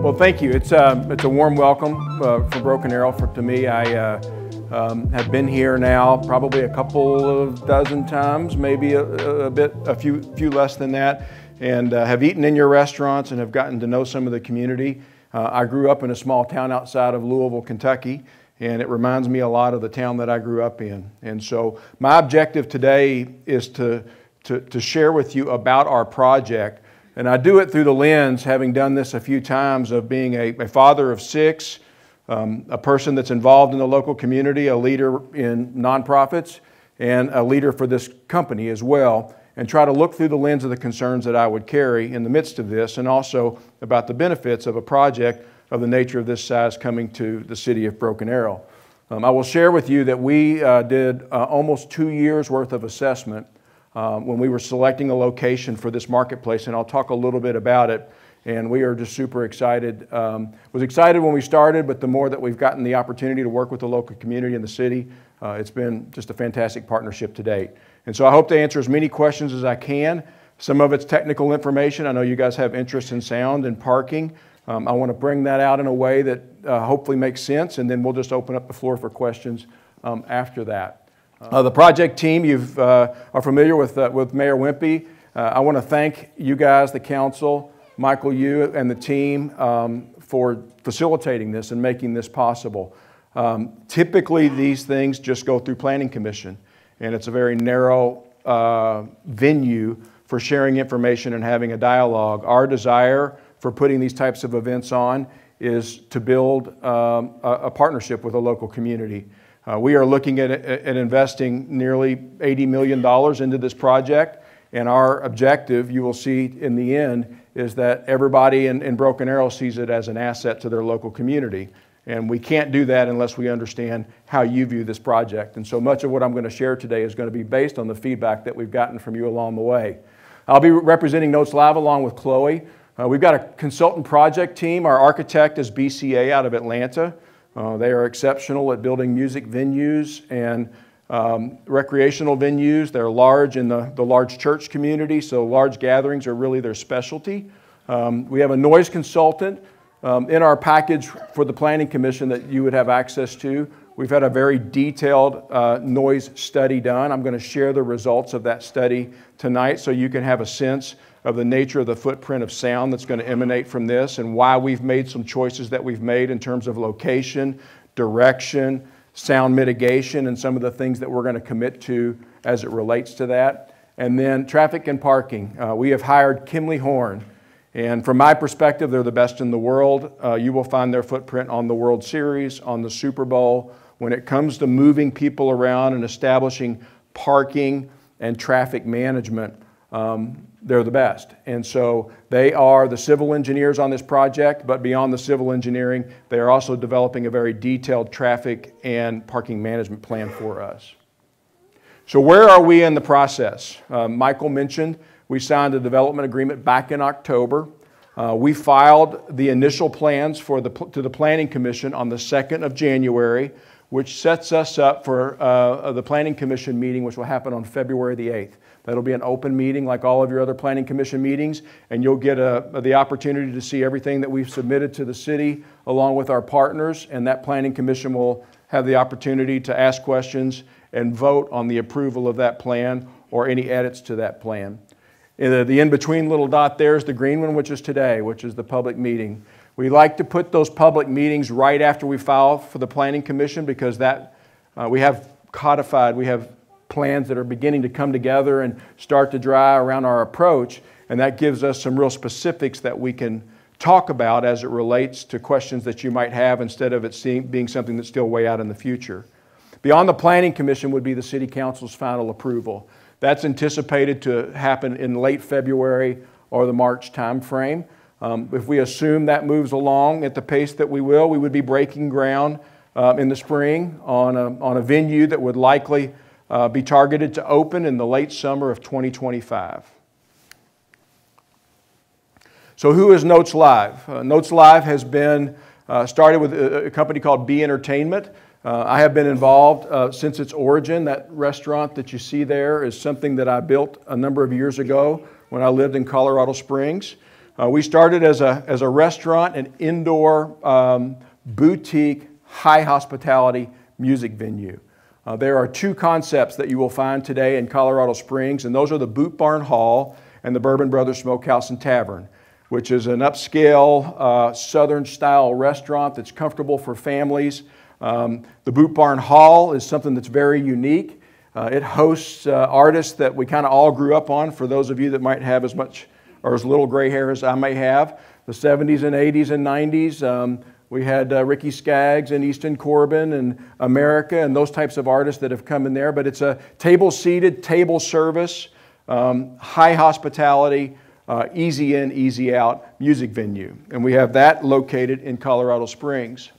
Well, thank you. It's a warm welcome for Broken Arrow to me. I have been here now probably a couple of dozen times, maybe a few less than that, and have eaten in your restaurants and have gotten to know some of the community. I grew up in a small town outside of Louisville, Kentucky, and it reminds me a lot of the town that I grew up in. And so my objective today is to share with you about our project. And I do it through the lens, having done this a few times, of being a father of six, a person that's involved in the local community, a leader in nonprofits, and a leader for this company as well, and try to look through the lens of the concerns that I would carry in the midst of this, and also about the benefits of a project of the nature of this size coming to the city of Broken Arrow. I will share with you that we did almost 2 years worth of assessment when we were selecting a location for this marketplace, and I'll talk a little bit about it. And we are just super excited. Was excited when we started, but the more that we've gotten the opportunity to work with the local community and the city, it's been just a fantastic partnership to date. And so I hope to answer as many questions as I can. Some of it's technical information. I know you guys have interest in sound and parking. I want to bring that out in a way that hopefully makes sense, and then we'll just open up the floor for questions after that. The project team, you are familiar with Mayor Wimpy. I want to thank you guys, the council, Michael, you and the team for facilitating this and making this possible. Typically, these things just go through Planning Commission, and it's a very narrow venue for sharing information and having a dialogue. Our desire for putting these types of events on is to build a partnership with a local community. We are looking at investing nearly $80 million into this project, and our objective, you will see in the end, is that everybody in Broken Arrow sees it as an asset to their local community. And we can't do that unless we understand how you view this project. And so much of what I'm going to share today is going to be based on the feedback that we've gotten from you along the way. I'll be representing Notes Live along with Chloe. We've got a consultant project team. Our architect is BCA out of Atlanta. They are exceptional at building music venues and recreational venues. They're large in the large church community, so large gatherings are really their specialty. We have a noise consultant in our package for the Planning Commission that you would have access to. We've had a very detailed noise study done. I'm going to share the results of that study tonight so you can have a sense of the nature of the footprint of sound that's going to emanate from this and why we've made some choices that we've made in terms of location, direction, sound mitigation, and some of the things that we're going to commit to as it relates to that. And then traffic and parking. We have hired Kimley Horn, and from my perspective, they're the best in the world. You will find their footprint on the World Series, on the Super Bowl. When it comes to moving people around and establishing parking and traffic management, they're the best. And so they are the civil engineers on this project, but beyond the civil engineering, they are also developing a very detailed traffic and parking management plan for us. So where are we in the process? Michael mentioned we signed a development agreement back in October. We filed the initial plans to the Planning Commission on the 2nd of January, which sets us up for the Planning Commission meeting, which will happen on February the 8th. That'll be an open meeting like all of your other Planning Commission meetings, and you'll get the opportunity to see everything that we've submitted to the city along with our partners, and that Planning Commission will have the opportunity to ask questions and vote on the approval of that plan or any edits to that plan. The in-between little dot there is the green one, which is today, which is the public meeting. We like to put those public meetings right after we file for the Planning Commission because that we have codified, we have plans that are beginning to come together and start to dry around our approach, and that gives us some real specifics that we can talk about as it relates to questions that you might have instead of it being something that's still way out in the future. Beyond the Planning Commission would be the City Council's final approval. That's anticipated to happen in late February or the March timeframe. If we assume that moves along at the pace that we will, we would be breaking ground in the spring on a venue that would likely be targeted to open in the late summer of 2025. So who is Notes Live? Notes Live has been started with a company called B Entertainment. I have been involved since its origin. That restaurant that you see there is something that I built a number of years ago when I lived in Colorado Springs. We started as a restaurant, an indoor boutique, high hospitality music venue. There are two concepts that you will find today in Colorado Springs, and those are the Boot Barn Hall and the Bourbon Brothers Smokehouse and Tavern, which is an upscale Southern-style restaurant that's comfortable for families. The Boot Barn Hall is something that's very unique. It hosts artists that we kind of all grew up on, for those of you that might have as much or as little gray hair as I may have. The 70s and 80s and 90s. We had Ricky Skaggs and Easton Corbin and America and those types of artists that have come in there. But it's a table-seated, table service, high hospitality, easy in, easy out music venue. And we have that located in Colorado Springs.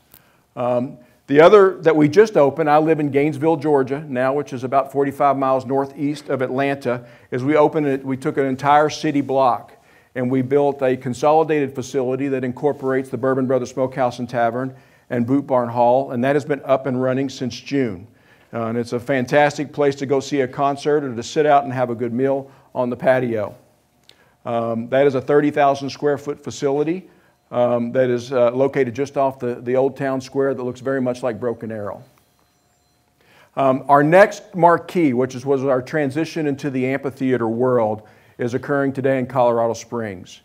The other that we just opened, I live in Gainesville, Georgia now, which is about 45 miles northeast of Atlanta, is we took an entire city block and we built a consolidated facility that incorporates the Bourbon Brothers Smokehouse and Tavern and Boot Barn Hall, and that has been up and running since June. And it's a fantastic place to go see a concert or to sit out and have a good meal on the patio. That is a 30,000 square foot facility that is located just off the old town square that looks very much like Broken Arrow. Our next marquee, which was our transition into the amphitheater world, is occurring today in Colorado Springs.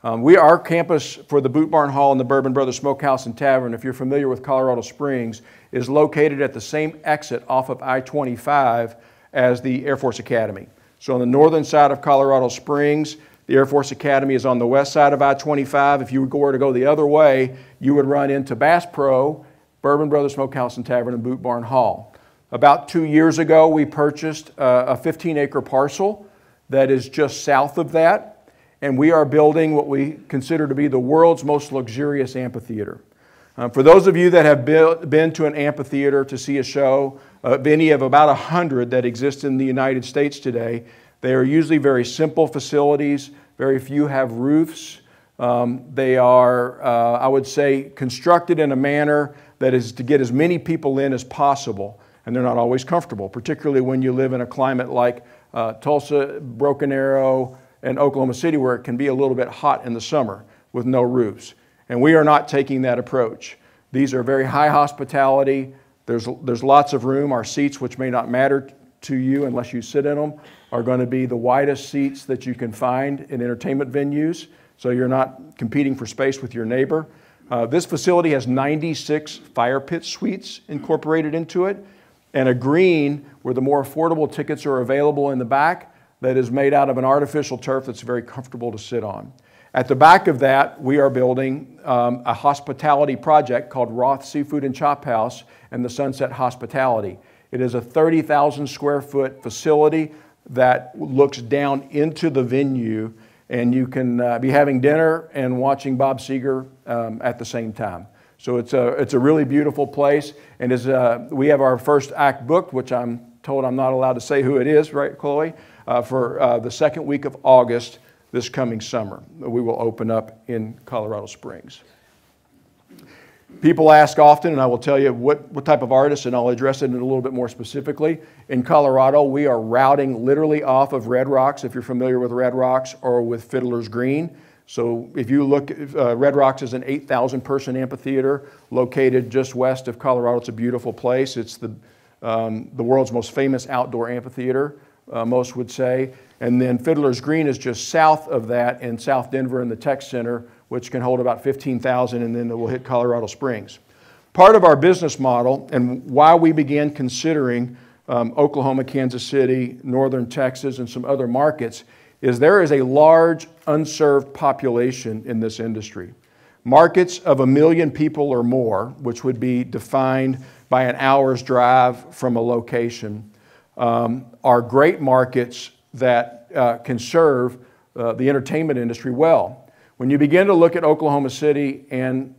Our campus for the Boot Barn Hall and the Bourbon Brothers Smokehouse and Tavern, if you're familiar with Colorado Springs, is located at the same exit off of I-25 as the Air Force Academy. So on the northern side of Colorado Springs, the Air Force Academy is on the west side of I-25. If you were to go the other way, you would run into Bass Pro, Bourbon Brothers Smokehouse and Tavern, and Boot Barn Hall. About 2 years ago, we purchased a 15-acre parcel that is just south of that, and we are building what we consider to be the world's most luxurious amphitheater. For those of you that have been to an amphitheater to see a show, any of about 100 that exist in the United States today, they are usually very simple facilities. Very few have roofs. They are, I would say, constructed in a manner that is to get as many people in as possible, and they're not always comfortable, particularly when you live in a climate like Tulsa, Broken Arrow, and Oklahoma City, where it can be a little bit hot in the summer with no roofs. And we are not taking that approach. These are very high hospitality. There's lots of room. Our seats, which may not matter to you unless you sit in them, are going to be the widest seats that you can find in entertainment venues, so you're not competing for space with your neighbor. This facility has 96 fire pit suites incorporated into it, and a green where the more affordable tickets are available in the back that is made out of an artificial turf that's very comfortable to sit on. At the back of that, we are building a hospitality project called Roth Seafood and Chop House and the Sunset Hospitality. It is a 30,000 square foot facility that looks down into the venue, and you can be having dinner and watching Bob Seger at the same time. So it's a really beautiful place, and we have our first act booked, which I'm told I'm not allowed to say who it is, right, Chloe? For the second week of August this coming summer. We will open up in Colorado Springs. People ask often, and I will tell you what type of artists, and I'll address it a little bit more specifically. In Colorado, we are routing literally off of Red Rocks, if you're familiar with Red Rocks, or with Fiddler's Green. So if you look, Red Rocks is an 8,000 person amphitheater located just west of Colorado. It's a beautiful place. It's the world's most famous outdoor amphitheater, most would say. And then Fiddler's Green is just south of that in South Denver in the Tech Center, which can hold about 15,000, and then it will hit Colorado Springs. Part of our business model and why we began considering Oklahoma, Kansas City, northern Texas, and some other markets is there is a large unserved population in this industry. Markets of 1 million people or more, which would be defined by an hour's drive from a location, are great markets that can serve the entertainment industry well. When you begin to look at Oklahoma City and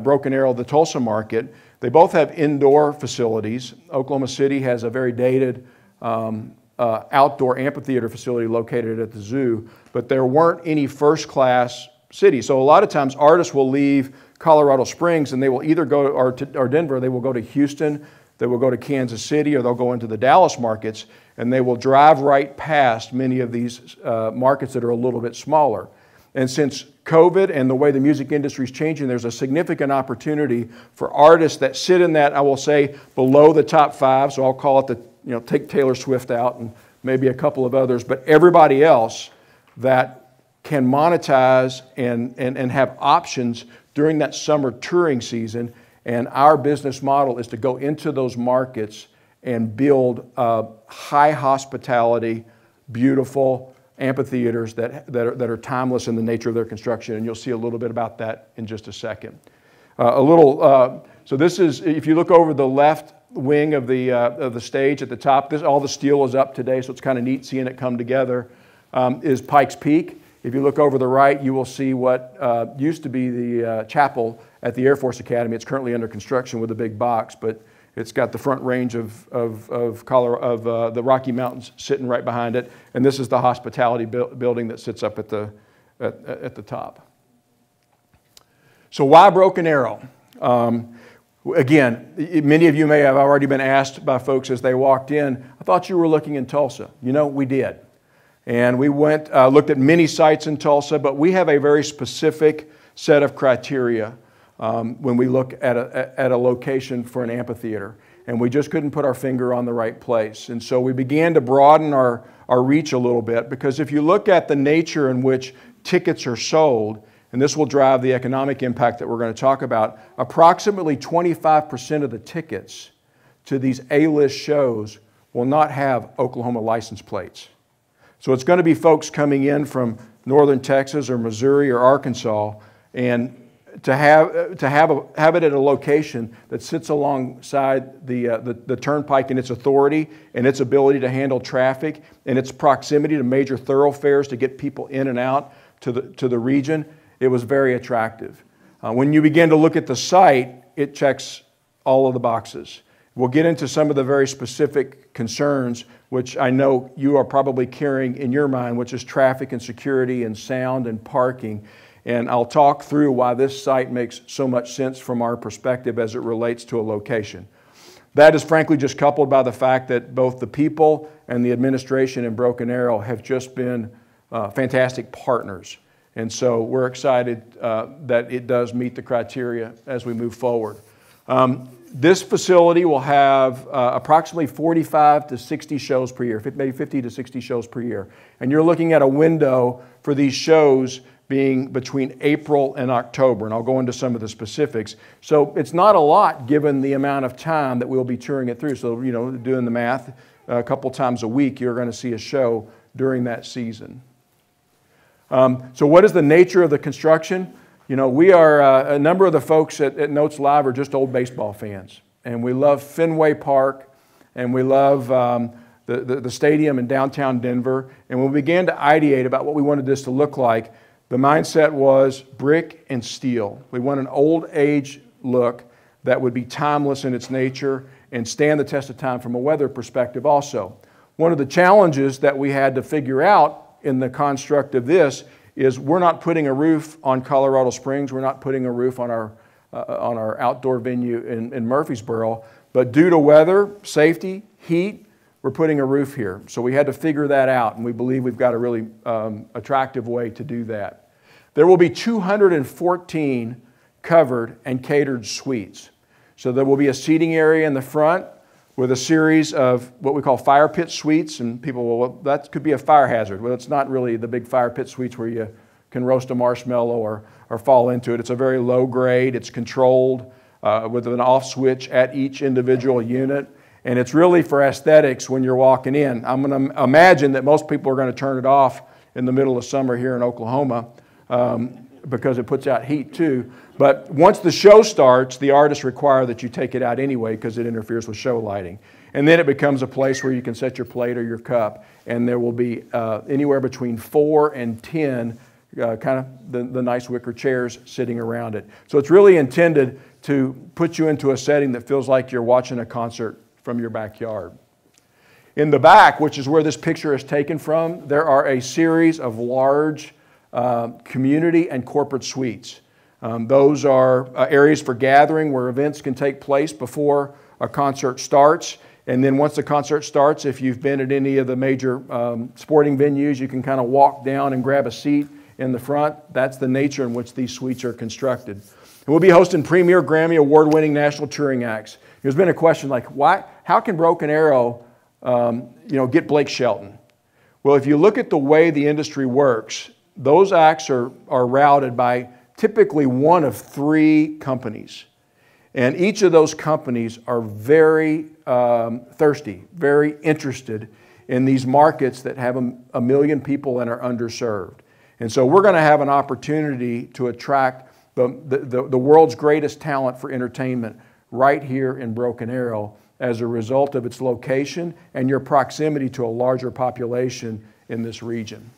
Broken Arrow, the Tulsa market, they both have indoor facilities. Oklahoma City has a very dated outdoor amphitheater facility located at the zoo, but there weren't any first-class cities. So a lot of times artists will leave Colorado Springs and they will either go, or Denver, they will go to Houston, they will go to Kansas City, or they'll go into the Dallas markets, and they will drive right past many of these markets that are a little bit smaller. And since COVID and the way the music industry is changing, there's a significant opportunity for artists that sit in that, I will say, below the top 5. So I'll call it take Taylor Swift out and maybe a couple of others, but everybody else that can monetize and have options during that summer touring season. And our business model is to go into those markets and build high hospitality, beautiful amphitheaters that are timeless in the nature of their construction. And you'll see a little bit about that in just a second. So this is, if you look over the left wing of the stage at the top, all the steel is up today, so it's kind of neat seeing it come together, is Pikes Peak. If you look over the right, you will see what used to be the chapel at the Air Force Academy. It's currently under construction with a big box, but it's got the front range of the Rocky Mountains sitting right behind it. And this is the hospitality building that sits up at the top. So why Broken Arrow? Again, many of you may have already been asked by folks as they walked in, I thought you were looking in Tulsa. You know, we did. And we went, looked at many sites in Tulsa, but we have a very specific set of criteria when we look at a location for an amphitheater. And we just couldn't put our finger on the right place. And so we began to broaden our reach a little bit, because if you look at the nature in which tickets are sold, and this will drive the economic impact that we're going to talk about, approximately 25% of the tickets to these A-list shows will not have Oklahoma license plates. So it's going to be folks coming in from northern Texas or Missouri or Arkansas, and to have it at a location that sits alongside the turnpike and its authority and its ability to handle traffic and its proximity to major thoroughfares to get people in and out to the region, it was very attractive. When you begin to look at the site, it checks all of the boxes. We'll get into some of the very specific concerns, which I know you are probably carrying in your mind, which is traffic and security and sound and parking. And I'll talk through why this site makes so much sense from our perspective as it relates to a location. That is frankly just coupled by the fact that both the people and the administration in Broken Arrow have just been fantastic partners. And so we're excited that it does meet the criteria as we move forward. This facility will have approximately 45 to 60 shows per year, maybe 50 to 60 shows per year. And you're looking at a window for these shows being between April and October, and I'll go into some of the specifics. So it's not a lot given the amount of time that we'll be touring it through. So, doing the math, a couple times a week, you're going to see a show during that season. So what is the nature of the construction? We are, a number of the folks at Notes Live are just old baseball fans. And we love Fenway Park, and we love the stadium in downtown Denver. And when we began to ideate about what we wanted this to look like, the mindset was brick and steel. We want an old age look that would be timeless in its nature and stand the test of time from a weather perspective also. One of the challenges that we had to figure out in the construct of this is we're not putting a roof on Colorado Springs. We're not putting a roof on our outdoor venue in Murfreesboro. But due to weather, safety, heat, we're putting a roof here. So we had to figure that out, and we believe we've got a really attractive way to do that. There will be 214 covered and catered suites. So there will be a seating area in the front with a series of what we call fire pit suites, and people, well, that could be a fire hazard. Well, it's not really the big fire pit suites where you can roast a marshmallow or fall into it. It's a very low grade. It's controlled with an off switch at each individual unit. And it's really for aesthetics when you're walking in. I'm going to imagine that most people are going to turn it off in the middle of summer here in Oklahoma because it puts out heat too. But once the show starts, the artists require that you take it out anyway because it interferes with show lighting. And then it becomes a place where you can set your plate or your cup. And there will be anywhere between 4 and 10 kind of the nice wicker chairs sitting around it. So it's really intended to put you into a setting that feels like you're watching a concert from your backyard. In the back, which is where this picture is taken from, there are a series of large community and corporate suites. Those are areas for gathering where events can take place before a concert starts. And then once the concert starts, if you've been at any of the major sporting venues, you can kind of walk down and grab a seat in the front, that's the nature in which these suites are constructed. And we'll be hosting premier Grammy award-winning national touring acts. There's been a question like, how can Broken Arrow get Blake Shelton? Well, if you look at the way the industry works, those acts are routed by typically one of 3 companies. And each of those companies are very thirsty, very interested in these markets that have a million people and are underserved. And so we're going to have an opportunity to attract the world's greatest talent for entertainment right here in Broken Arrow as a result of its location and your proximity to a larger population in this region.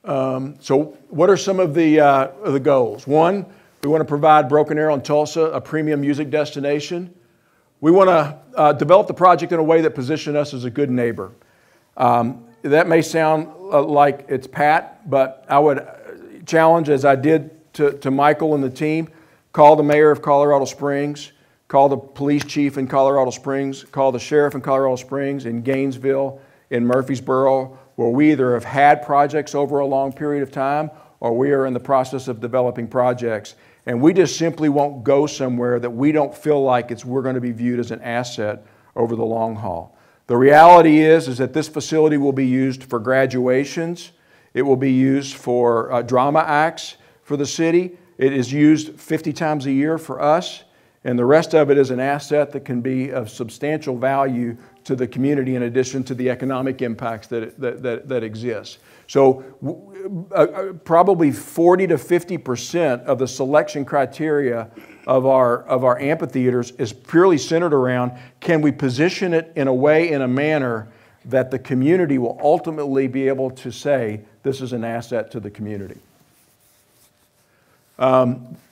So what are some of the goals? One, we want to provide Broken Arrow and Tulsa a premium music destination. We want to develop the project in a way that positions us as a good neighbor. That may sound like it's pat, but I would challenge, as I did to Michael and the team, call the mayor of Colorado Springs, call the police chief in Colorado Springs, call the sheriff in Colorado Springs, in Gainesville, in Murfreesboro, where we either have had projects over a long period of time or we are in the process of developing projects. And we just simply won't go somewhere that we don't feel like we're going to be viewed as an asset over the long haul. The reality is that this facility will be used for graduations. It will be used for drama acts for the city. It is used 50 times a year for us. And the rest of it is an asset that can be of substantial value to the community in addition to the economic impacts that exist. So probably 40 to 50% of the selection criteria of our amphitheaters is purely centered around, can we position it in a way, in a manner that the community will ultimately be able to say, this is an asset to the community.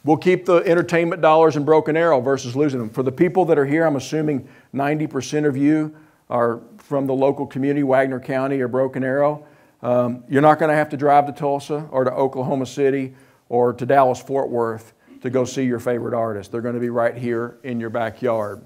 We'll keep the entertainment dollars in Broken Arrow versus losing them. For the people that are here, I'm assuming 90% of you are from the local community, Wagner County or Broken Arrow. You're not going to have to drive to Tulsa or to Oklahoma City or to Dallas-Fort Worth to go see your favorite artist. They're going to be right here in your backyard.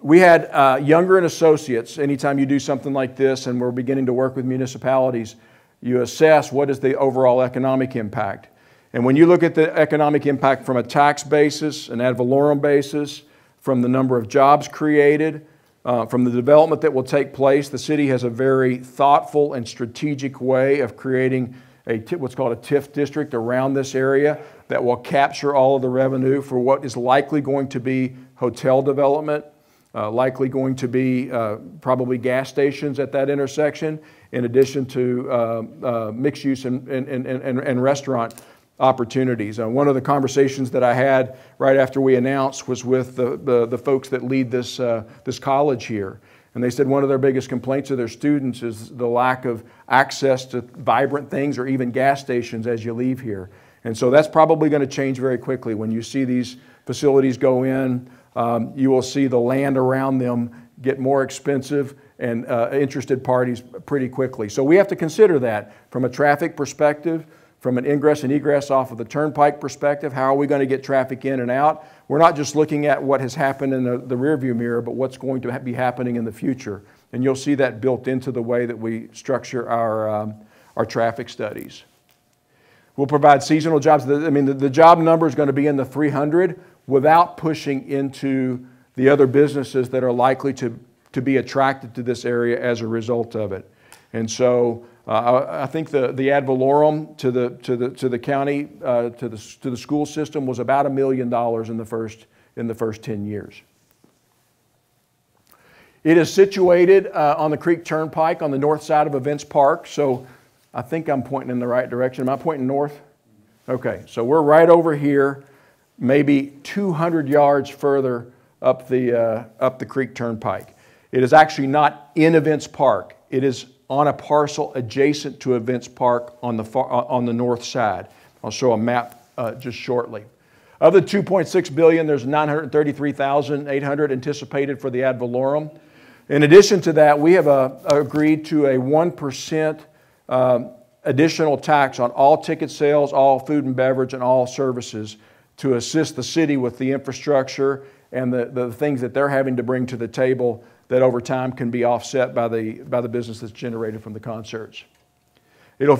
We had Younger and Associates. Anytime you do something like this and we're beginning to work with municipalities, you assess what is the overall economic impact. And when you look at the economic impact from a tax basis, an ad valorem basis, from the number of jobs created, from the development that will take place, the city has a very thoughtful and strategic way of creating what's called a TIF district around this area that will capture all of the revenue for what is likely going to be hotel development, likely going to be probably gas stations at that intersection, in addition to mixed use and restaurant opportunities. One of the conversations that I had right after we announced was with the folks that lead this college here. And they said one of their biggest complaints of their students is the lack of access to vibrant things or even gas stations as you leave here. And so that's probably going to change very quickly. When you see these facilities go in, you will see the land around them get more expensive and interested parties pretty quickly. So we have to consider that from a traffic perspective, from an ingress and egress off of the turnpike perspective. How are we going to get traffic in and out? We're not just looking at what has happened in the rearview mirror, but what's going to be happening in the future. And you'll see that built into the way that we structure our traffic studies. We'll provide seasonal jobs. I mean, the job number is going to be in the 300 without pushing into the other businesses that are likely to be attracted to this area as a result of it. And so I think the ad valorem to the county, to the school system was about $1 million in the first 10 years. It is situated on the Creek Turnpike on the north side of Events Park. So I think I'm pointing in the right direction. Am I pointing north? Okay, so we're right over here, maybe 200 yards further up the Creek Turnpike. It is actually not in Events Park. It is on a parcel adjacent to Events Park on the north side. I'll show a map just shortly. Of the $2.6 billion, there's $933,800 anticipated for the ad valorem. In addition to that, we have agreed to a 1% additional tax on all ticket sales, all food and beverage, and all services to assist the city with the infrastructure and the things that they're having to bring to the table that over time can be offset by the business that's generated from the concerts. It'll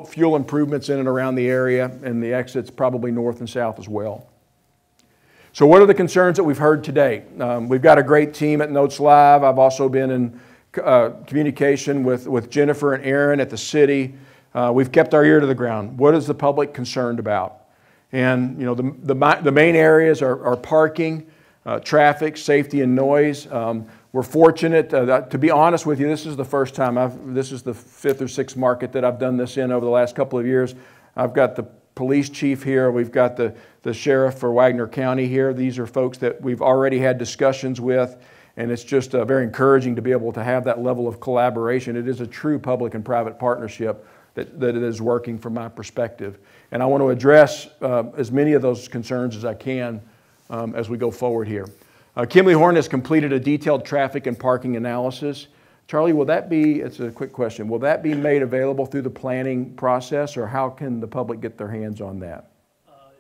fuel improvements in and around the area, and the exits probably north and south as well. So what are the concerns that we've heard today? We've got a great team at Notes Live. I've also been in communication with Jennifer and Aaron at the city. We've kept our ear to the ground. What is the public concerned about? And the main areas are parking, traffic, safety, and noise. We're fortunate, to be honest with you, this is the first time this is the 5th or 6th market that I've done this in over the last couple of years. I've got the police chief here. We've got the sheriff for Wagner County here. These are folks that we've already had discussions with, and it's just very encouraging to be able to have that level of collaboration. It is a true public and private partnership that it is working from my perspective. And I want to address as many of those concerns as I can as we go forward here. Kimley Horn has completed a detailed traffic and parking analysis. Charlie, will that be, it's a quick question, will that be made available through the planning process, or how can the public get their hands on that?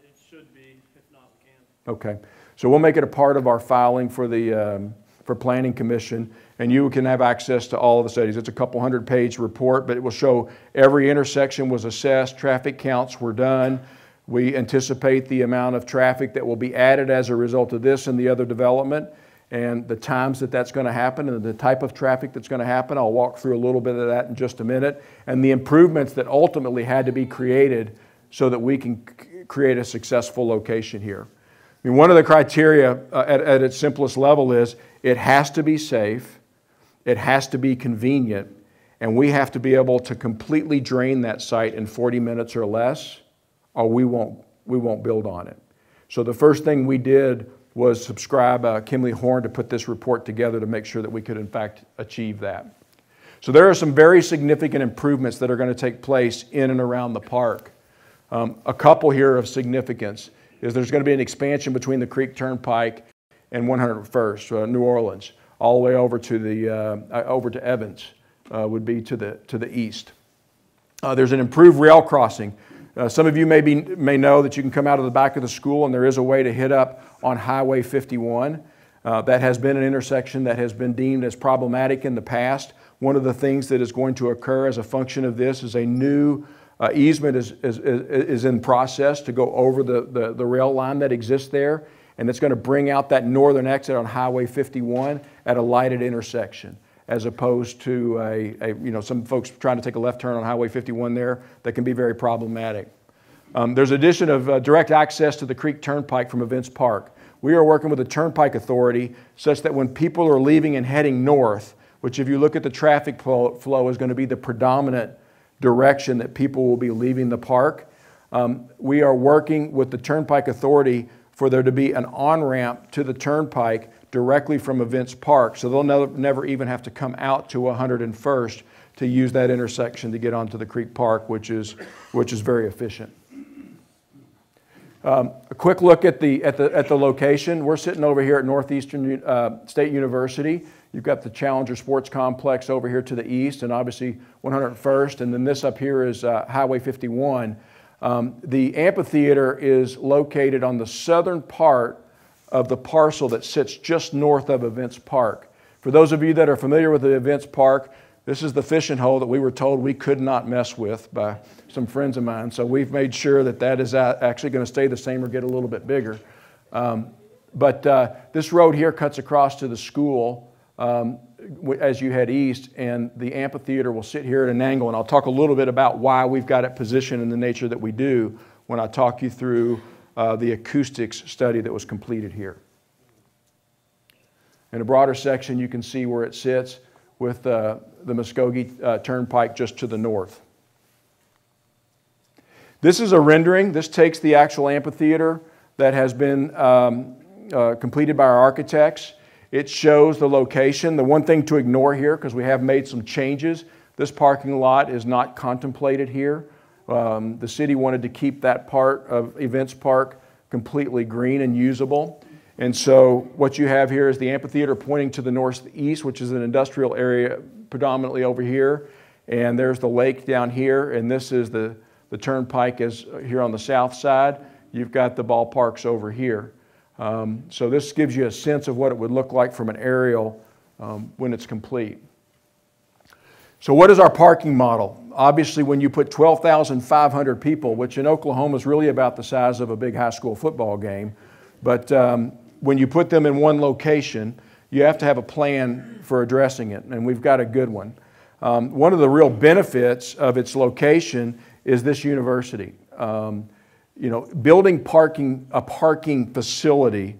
It should be, if not, we can. Okay, so we'll make it a part of our filing for the for Planning Commission, and you can have access to all of the studies. It's a couple 100-page report, but it will show every intersection was assessed, traffic counts were done. We anticipate the amount of traffic that will be added as a result of this and the other development, and the times that that's going to happen and the type of traffic that's going to happen. I'll walk through a little bit of that in just a minute, and the improvements that ultimately had to be created so that we can create a successful location here. I mean, one of the criteria at its simplest level is it has to be safe, it has to be convenient, and we have to be able to completely drain that site in 40 minutes or less, or we won't build on it. So the first thing we did was subscribe Kimley Horn to put this report together to make sure that we could in fact achieve that. So there are some very significant improvements that are going to take place in and around the park. A couple here of significance is there's going to be an expansion between the Creek Turnpike and 101st, New Orleans, all the way over to Evans, would be to the east. There's an improved rail crossing. Some of you may know that you can come out of the back of the school, and there is a way to hit up on Highway 51. That has been an intersection that has been deemed as problematic in the past. One of the things that is going to occur as a function of this is a new easement is in process to go over the rail line that exists there, and it's going to bring out that northern exit on Highway 51 at a lighted intersection, as opposed to some folks trying to take a left turn on Highway 51 there that can be very problematic. There's addition of direct access to the Creek Turnpike from Events Park. We are working with the Turnpike Authority such that when people are leaving and heading north, which if you look at the traffic flow is going to be the predominant direction that people will be leaving the park, we are working with the Turnpike Authority for there to be an on-ramp to the Turnpike directly from Events Park, so they'll never even have to come out to 101st to use that intersection to get onto the Creek Park, which is very efficient. A quick look at the location. We're sitting over here at Northeastern State University. You've got the Challenger Sports Complex over here to the east, and obviously 101st, and then this up here is Highway 51. The amphitheater is located on the southern part of the parcel that sits just north of Events Park. For those of you that are familiar with the Events Park, this is the fishing hole that we were told we could not mess with by some friends of mine. So we've made sure that that is actually going to stay the same or get a little bit bigger. But this road here cuts across to the school as you head east, and the amphitheater will sit here at an angle, and I'll talk a little bit about why we've got it positioned in the nature that we do when I talk you through the acoustics study that was completed here. In a broader section, you can see where it sits with the Muskogee Turnpike just to the north. This is a rendering. This takes the actual amphitheater that has been completed by our architects. It shows the location. The one thing to ignore here, because we have made some changes, this parking lot is not contemplated here. The city wanted to keep that part of Events Park completely green and usable. And so what you have here is the amphitheater pointing to the northeast, which is an industrial area predominantly over here. And there's the lake down here, and this is the turnpike is here on the south side. You've got the ballparks over here. So this gives you a sense of what it would look like from an aerial when it's complete. So what is our parking model? Obviously, when you put 12,500 people, which in Oklahoma is really about the size of a big high school football game, but when you put them in one location, you have to have a plan for addressing it, and we've got a good one. One of the real benefits of its location is this university. Building a parking facility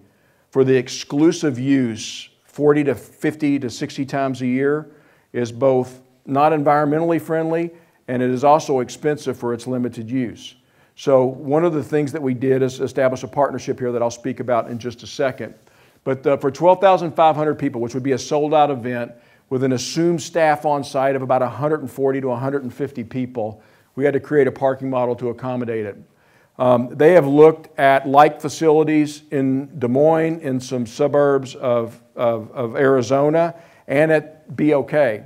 for the exclusive use 40 to 50 to 60 times a year is both not environmentally friendly, and it is also expensive for its limited use. So one of the things that we did is establish a partnership here that I'll speak about in just a second. But for 12,500 people, which would be a sold-out event with an assumed staff on site of about 140 to 150 people, we had to create a parking model to accommodate it. They have looked at like facilities in Des Moines, in some suburbs of Arizona, and at BOK,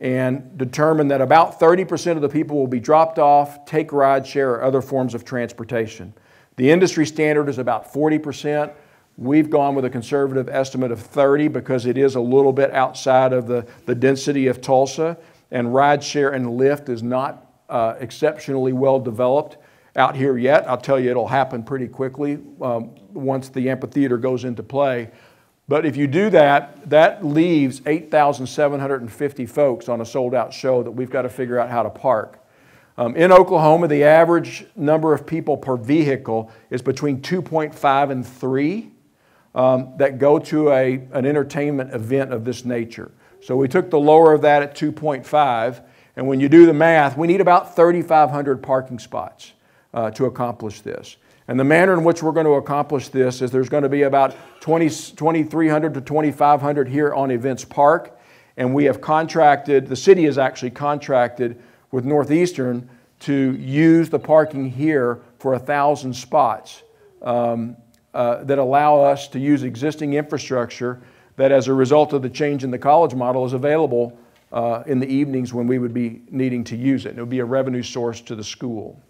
and determined that about 30% of the people will be dropped off, take ride share, or other forms of transportation. The industry standard is about 40%. We've gone with a conservative estimate of 30 because it is a little bit outside of the density of Tulsa, and ride share and Lyft is not exceptionally well developed out here yet. I'll tell you it'll happen pretty quickly once the amphitheater goes into play. But if you do that, that leaves 8,750 folks on a sold-out show that we've got to figure out how to park. In Oklahoma, the average number of people per vehicle is between 2.5 and 3 that go to an entertainment event of this nature. So we took the lower of that at 2.5, and when you do the math, we need about 3,500 parking spots to accomplish this. And the manner in which we're going to accomplish this is there's going to be about 2,300 to 2,500 here on Events Park, and we have contracted, the city has actually contracted with Northeastern to use the parking here for 1,000 spots that allow us to use existing infrastructure that, as a result of the change in the college model, is available in the evenings when we would be needing to use it. It would be a revenue source to the school.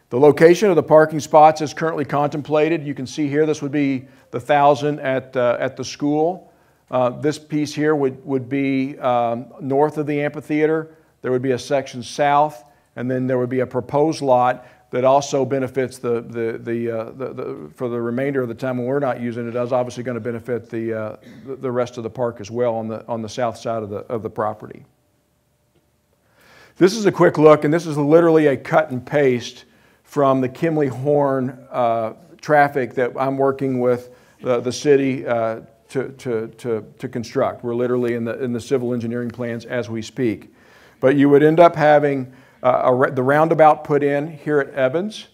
The location of the parking spots is currently contemplated. You can see here this would be the 1,000 at the school. This piece here would be north of the amphitheater. There would be a section south, and then there would be a proposed lot that also benefits for the remainder of the time when we're not using it. Is obviously going to benefit the rest of the park as well on the south side of the property. This is a quick look, and this is literally a cut and paste from the Kimley Horn traffic that I'm working with the city to construct. We're literally in the civil engineering plans as we speak. But you would end up having the roundabout put in here at Evans.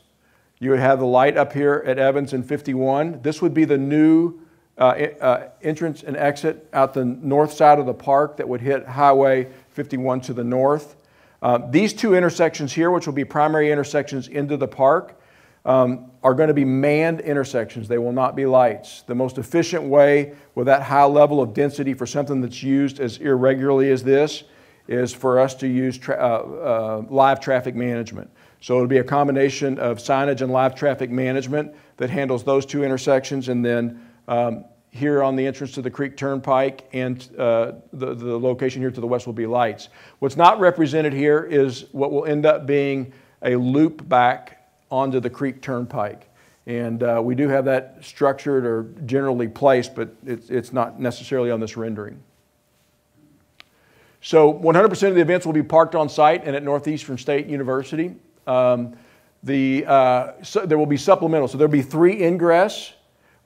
You would have the light up here at Evans and 51. This would be the new entrance and exit out the north side of the park that would hit Highway 51 to the north. These two intersections here, which will be primary intersections into the park, are going to be manned intersections. They will not be lights. The most efficient way with that high level of density for something that's used as irregularly as this is for us to use live traffic management. So it'll be a combination of signage and live traffic management that handles those two intersections, and then here on the entrance to the Creek Turnpike and the location here to the west will be lights. What's not represented here is what will end up being a loop back onto the Creek Turnpike. And we do have that structured or generally placed, but it's not necessarily on this rendering. So 100% of the events will be parked on site and at Northeastern State University. There will be supplemental. So there will be 3 ingress.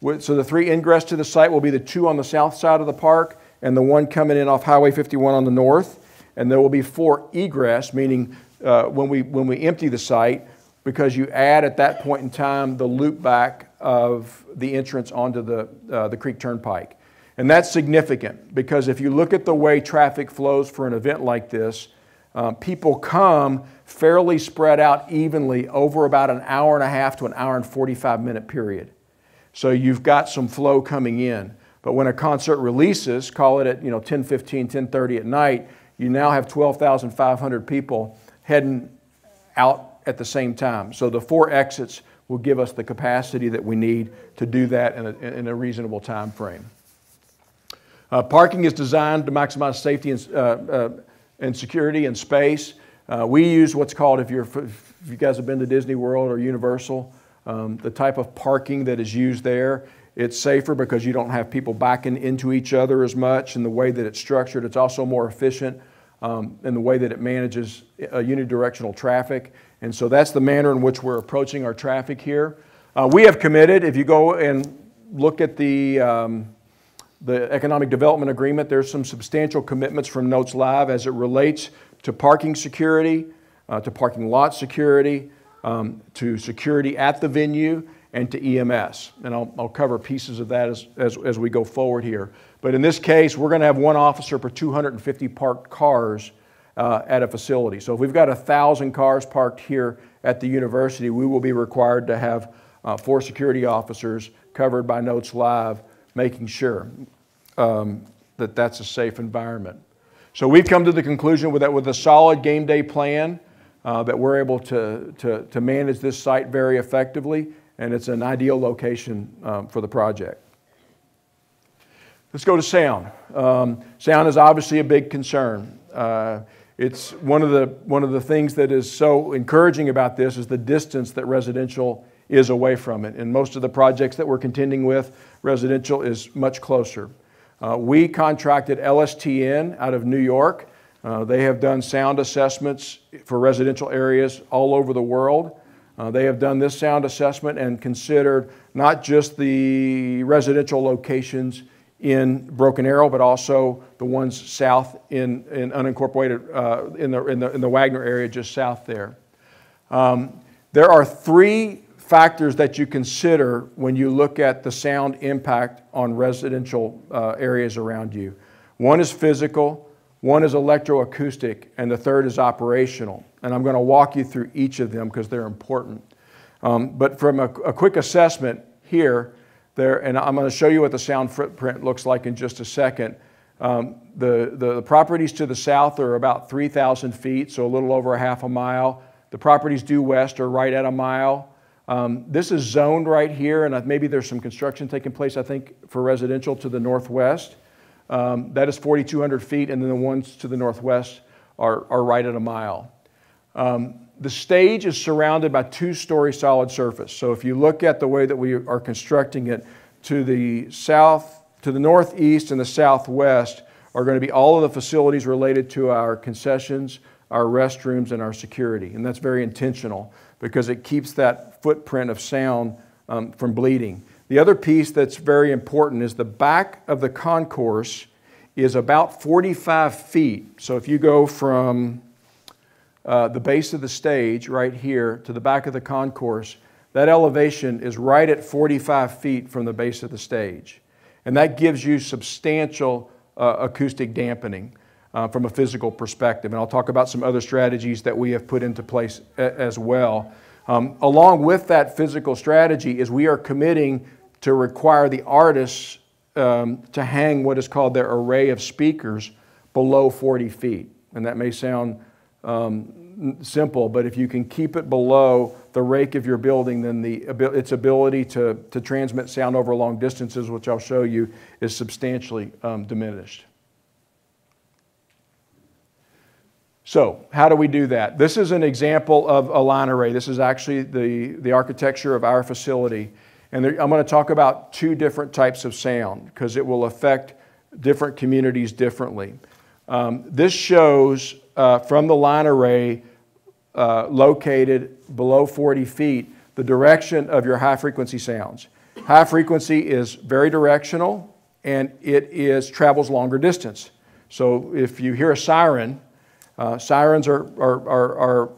So the 3 ingress to the site will be the 2 on the south side of the park and the 1 coming in off Highway 51 on the north. And there will be 4 egress, meaning when we empty the site, because you add at that point in time the loop back of the entrance onto the Creek Turnpike. And that's significant because if you look at the way traffic flows for an event like this, people come fairly spread out evenly over about an hour and a half to an hour and 45-minute period. So you've got some flow coming in. But when a concert releases, call it at 10:15, 10:30 at night, you now have 12,500 people heading out at the same time. So the 4 exits will give us the capacity that we need to do that in a reasonable time frame. Parking is designed to maximize safety and security and space. We use what's called, if you guys have been to Disney World or Universal, the type of parking that is used there. It's safer because you don't have people backing into each other as much, and the way that it's structured. It's also more efficient in the way that it manages unidirectional traffic. And so that's the manner in which we're approaching our traffic here. We have committed, if you go and look at the Economic Development Agreement, there's some substantial commitments from Notes Live as it relates to parking security, to parking lot security, to security at the venue, and to EMS. And I'll cover pieces of that as we go forward here. But in this case, we're going to have one officer per 250 parked cars at a facility. So if we've got 1,000 cars parked here at the university, we will be required to have 4 security officers covered by Notes Live, making sure that that's a safe environment. So we've come to the conclusion with a solid game day plan that we're able to manage this site very effectively, and it's an ideal location for the project. Let's go to sound. Sound is obviously a big concern. It's one of the things that is so encouraging about this is the distance that residential is away from it. And most of the projects that we're contending with, residential is much closer. We contracted LSTN out of New York. They have done sound assessments for residential areas all over the world. They have done this sound assessment and considered not just the residential locations in Broken Arrow, but also the ones south in unincorporated, in the Wagner area just south there. There are 3 factors that you consider when you look at the sound impact on residential areas around you. One is physical, one is electroacoustic, and the third is operational. And I'm going to walk you through each of them because they're important. But from a quick assessment here, and I'm going to show you what the sound footprint looks like in just a second. The properties to the south are about 3,000 feet, so a little over a half a mile. The properties due west are right at a mile. This is zoned right here, and maybe there's some construction taking place, I think, for residential to the northwest. That is 4,200 feet, and then the ones to the northwest are right at a mile. The stage is surrounded by 2-story solid surface. So if you look at the way that we are constructing it, to the south, to the northeast and the southwest are going to be all of the facilities related to our concessions, our restrooms, and our security. And that's very intentional because it keeps that footprint of sound from bleeding. The other piece that's very important is the back of the concourse is about 45 feet. So if you go from the base of the stage right here to the back of the concourse, that elevation is right at 45 feet from the base of the stage. And that gives you substantial acoustic dampening from a physical perspective. And I'll talk about some other strategies that we have put into place as well. Along with that physical strategy is we are committing to require the artists to hang what is called their array of speakers below 40 feet. And that may sound simple, but if you can keep it below the rake of your building, then its ability to transmit sound over long distances, which I'll show you, is substantially diminished. So how do we do that? This is an example of a line array. This is actually the architecture of our facility. And I'm going to talk about 2 different types of sound because it will affect different communities differently. This shows from the line array located below 40 feet the direction of your high frequency sounds. High frequency is very directional and it travels longer distance. So if you hear a siren, sirens are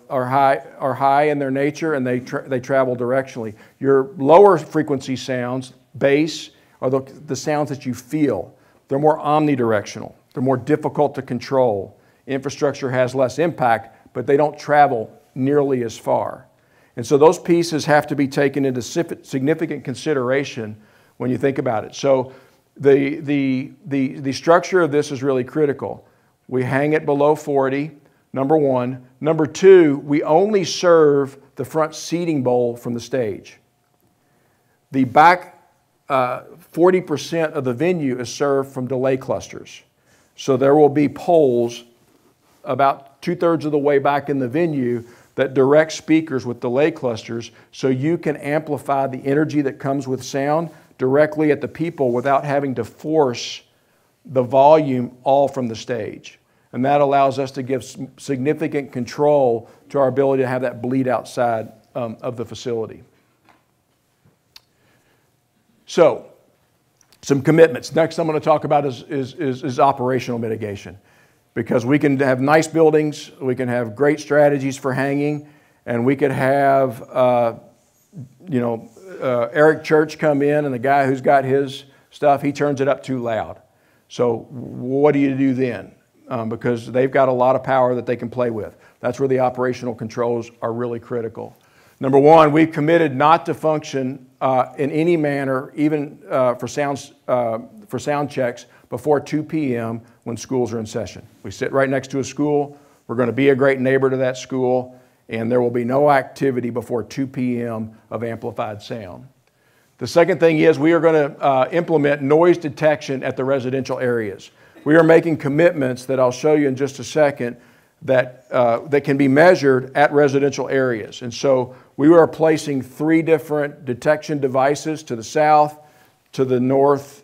high in their nature and they travel directionally. Your lower frequency sounds, bass, are the sounds that you feel. They're more omnidirectional. They're more difficult to control. Infrastructure has less impact, but they don't travel nearly as far. And so those pieces have to be taken into significant consideration when you think about it. So the structure of this is really critical. We hang it below 40, number one. Number two, we only serve the front seating bowl from the stage. The back 40% of the venue is served from delay clusters. So there will be poles about 2/3 of the way back in the venue that direct speakers with delay clusters so you can amplify the energy that comes with sound directly at the people without having to force the volume all from the stage. And that allows us to give significant control to our ability to have that bleed outside of the facility. So, some commitments. Next I'm going to talk about is operational mitigation. Because we can have nice buildings, we can have great strategies for hanging, and we could have, Eric Church come in, and the guy who's got his stuff, he turns it up too loud. So what do you do then? Because they've got a lot of power that they can play with. That's where the operational controls are really critical. Number one, we've committed not to function in any manner, even for sound checks, before 2 p.m. when schools are in session. We sit right next to a school. We're going to be a great neighbor to that school, and there will be no activity before 2 p.m. of amplified sound. The second thing is we are going to implement noise detection at the residential areas. We are making commitments that I'll show you in just a second that can be measured at residential areas. And so we are placing 3 different detection devices to the south, to the north,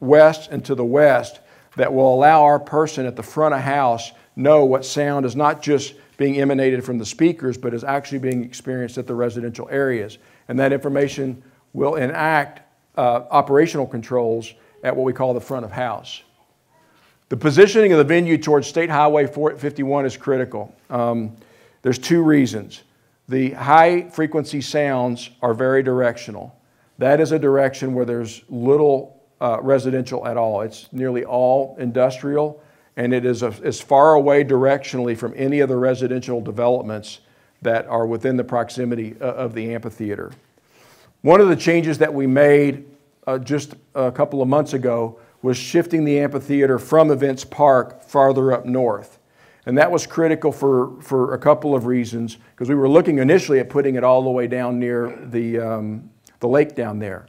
west, and to the west that will allow our person at the front of house know what sound is not just being emanated from the speakers, but is actually being experienced at the residential areas. And that information will enact operational controls at what we call the front of house. The positioning of the venue towards State Highway 51 is critical. There's 2 reasons. The high frequency sounds are very directional. That is a direction where there's little residential at all. It's nearly all industrial, and it is as far away directionally from any of the residential developments that are within the proximity of the amphitheater. One of the changes that we made just a couple of months ago was shifting the amphitheater from Events Park farther up north. And that was critical for a couple of reasons, because we were looking initially at putting it all the way down near the lake down there.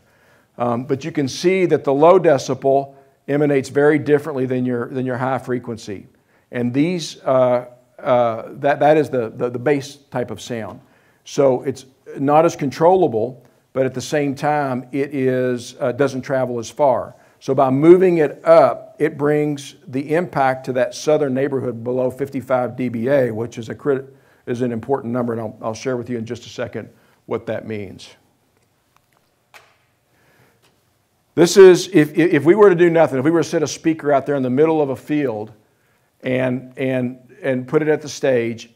But you can see that the low decibel emanates very differently than your high frequency. And these, that is the bass type of sound. So it's not as controllable, but at the same time, it doesn't travel as far. So by moving it up, it brings the impact to that southern neighborhood below 55 dBA, which is an important number, and I'll share with you in just a second what that means. This is, if we were to do nothing, if we were to set a speaker out there in the middle of a field and put it at the stage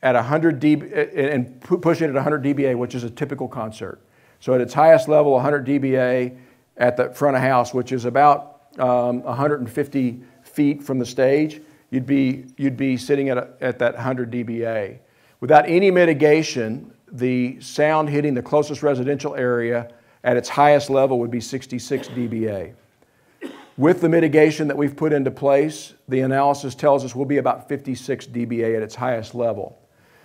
at 100 dB, and push it at 100 dBA, which is a typical concert. So at its highest level, 100 dBA at the front of house, which is about 150 feet from the stage, you'd be sitting at that 100 dBA. Without any mitigation, the sound hitting the closest residential area at its highest level would be 66 dBA. With the mitigation that we've put into place, the analysis tells us we'll be about 56 dBA at its highest level.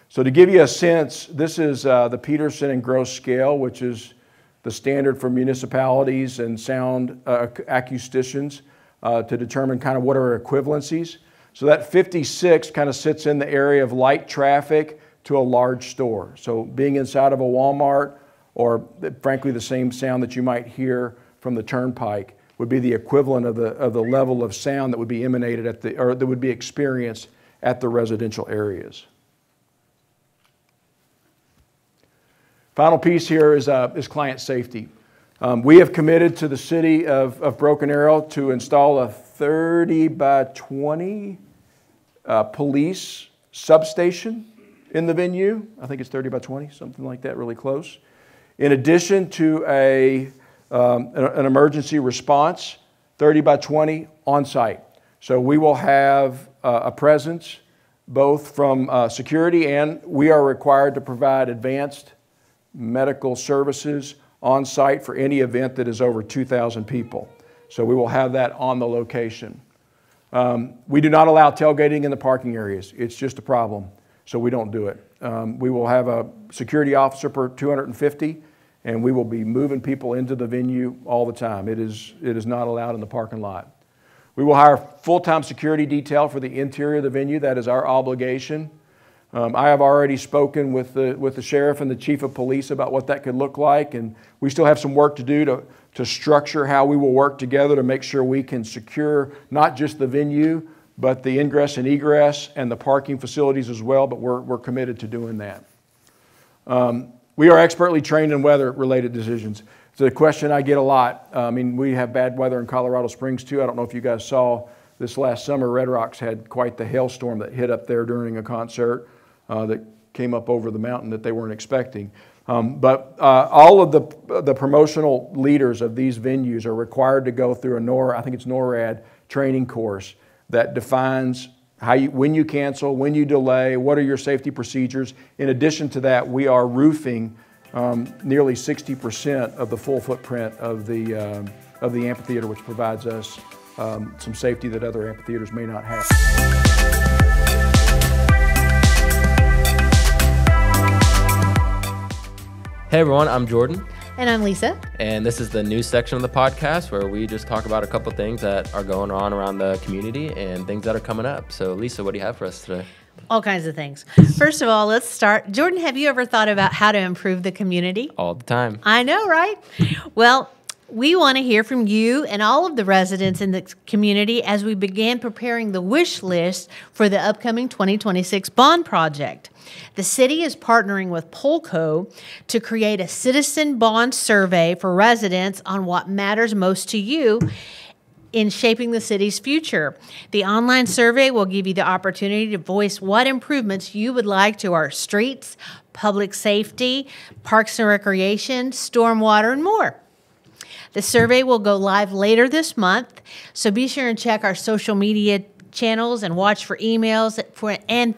So to give you a sense, this is the Peterson and Gross scale, which is the standard for municipalities and sound acousticians to determine kind of what are equivalencies. So that 56 kind of sits in the area of light traffic to a large store. So being inside of a Walmart, or frankly the same sound that you might hear from the turnpike, would be the equivalent of the level of sound that would be emanated or that would be experienced at the residential areas. Final piece here is client safety. We have committed to the city of Broken Arrow to install a 30 by 20 police substation in the venue. I think it's 30 by 20, something like that, really close. In addition to an emergency response, 30 by 20 on site. So we will have a presence both from security, and we are required to provide advanced medical services on site for any event that is over 2,000 people. So we will have that on the location. We do not allow tailgating in the parking areas. It's just a problem, so we don't do it. We will have a security officer per 250, and we will be moving people into the venue all the time. It is not allowed in the parking lot. We will hire full-time security detail for the interior of the venue. That is our obligation. I have already spoken with the sheriff and the chief of police about what that could look like, and we still have some work to do to structure how we will work together to make sure we can secure not just the venue, but the ingress and egress and the parking facilities as well, but we're committed to doing that. We are expertly trained in weather-related decisions. It's a question I get a lot. I mean, we have bad weather in Colorado Springs too. I don't know if you guys saw this last summer, Red Rocks had quite the hailstorm that hit up there during a concert that came up over the mountain that they weren't expecting. But all of the promotional leaders of these venues are required to go through I think it's NORAD training course that defines when you cancel, when you delay, what are your safety procedures. In addition to that, we are roofing nearly 60% of the full footprint of the amphitheater, which provides us some safety that other amphitheaters may not have. Hey everyone, I'm Jordan. And I'm Lisa. And this is the news section of the podcast where we just talk about a couple things that are going on around the community and things that are coming up. So Lisa, what do you have for us today? All kinds of things. First of all, let's start. Jordan, have you ever thought about how to improve the community? All the time. I know, right? Well, we want to hear from you and all of the residents in the community as we begin preparing the wish list for the upcoming 2026 bond project. The city is partnering with Polco to create a citizen bond survey for residents on what matters most to you in shaping the city's future. The online survey will give you the opportunity to voice what improvements you would like to our streets, public safety, parks and recreation, stormwater, and more. The survey will go live later this month, so be sure and check our social media channels and watch for emails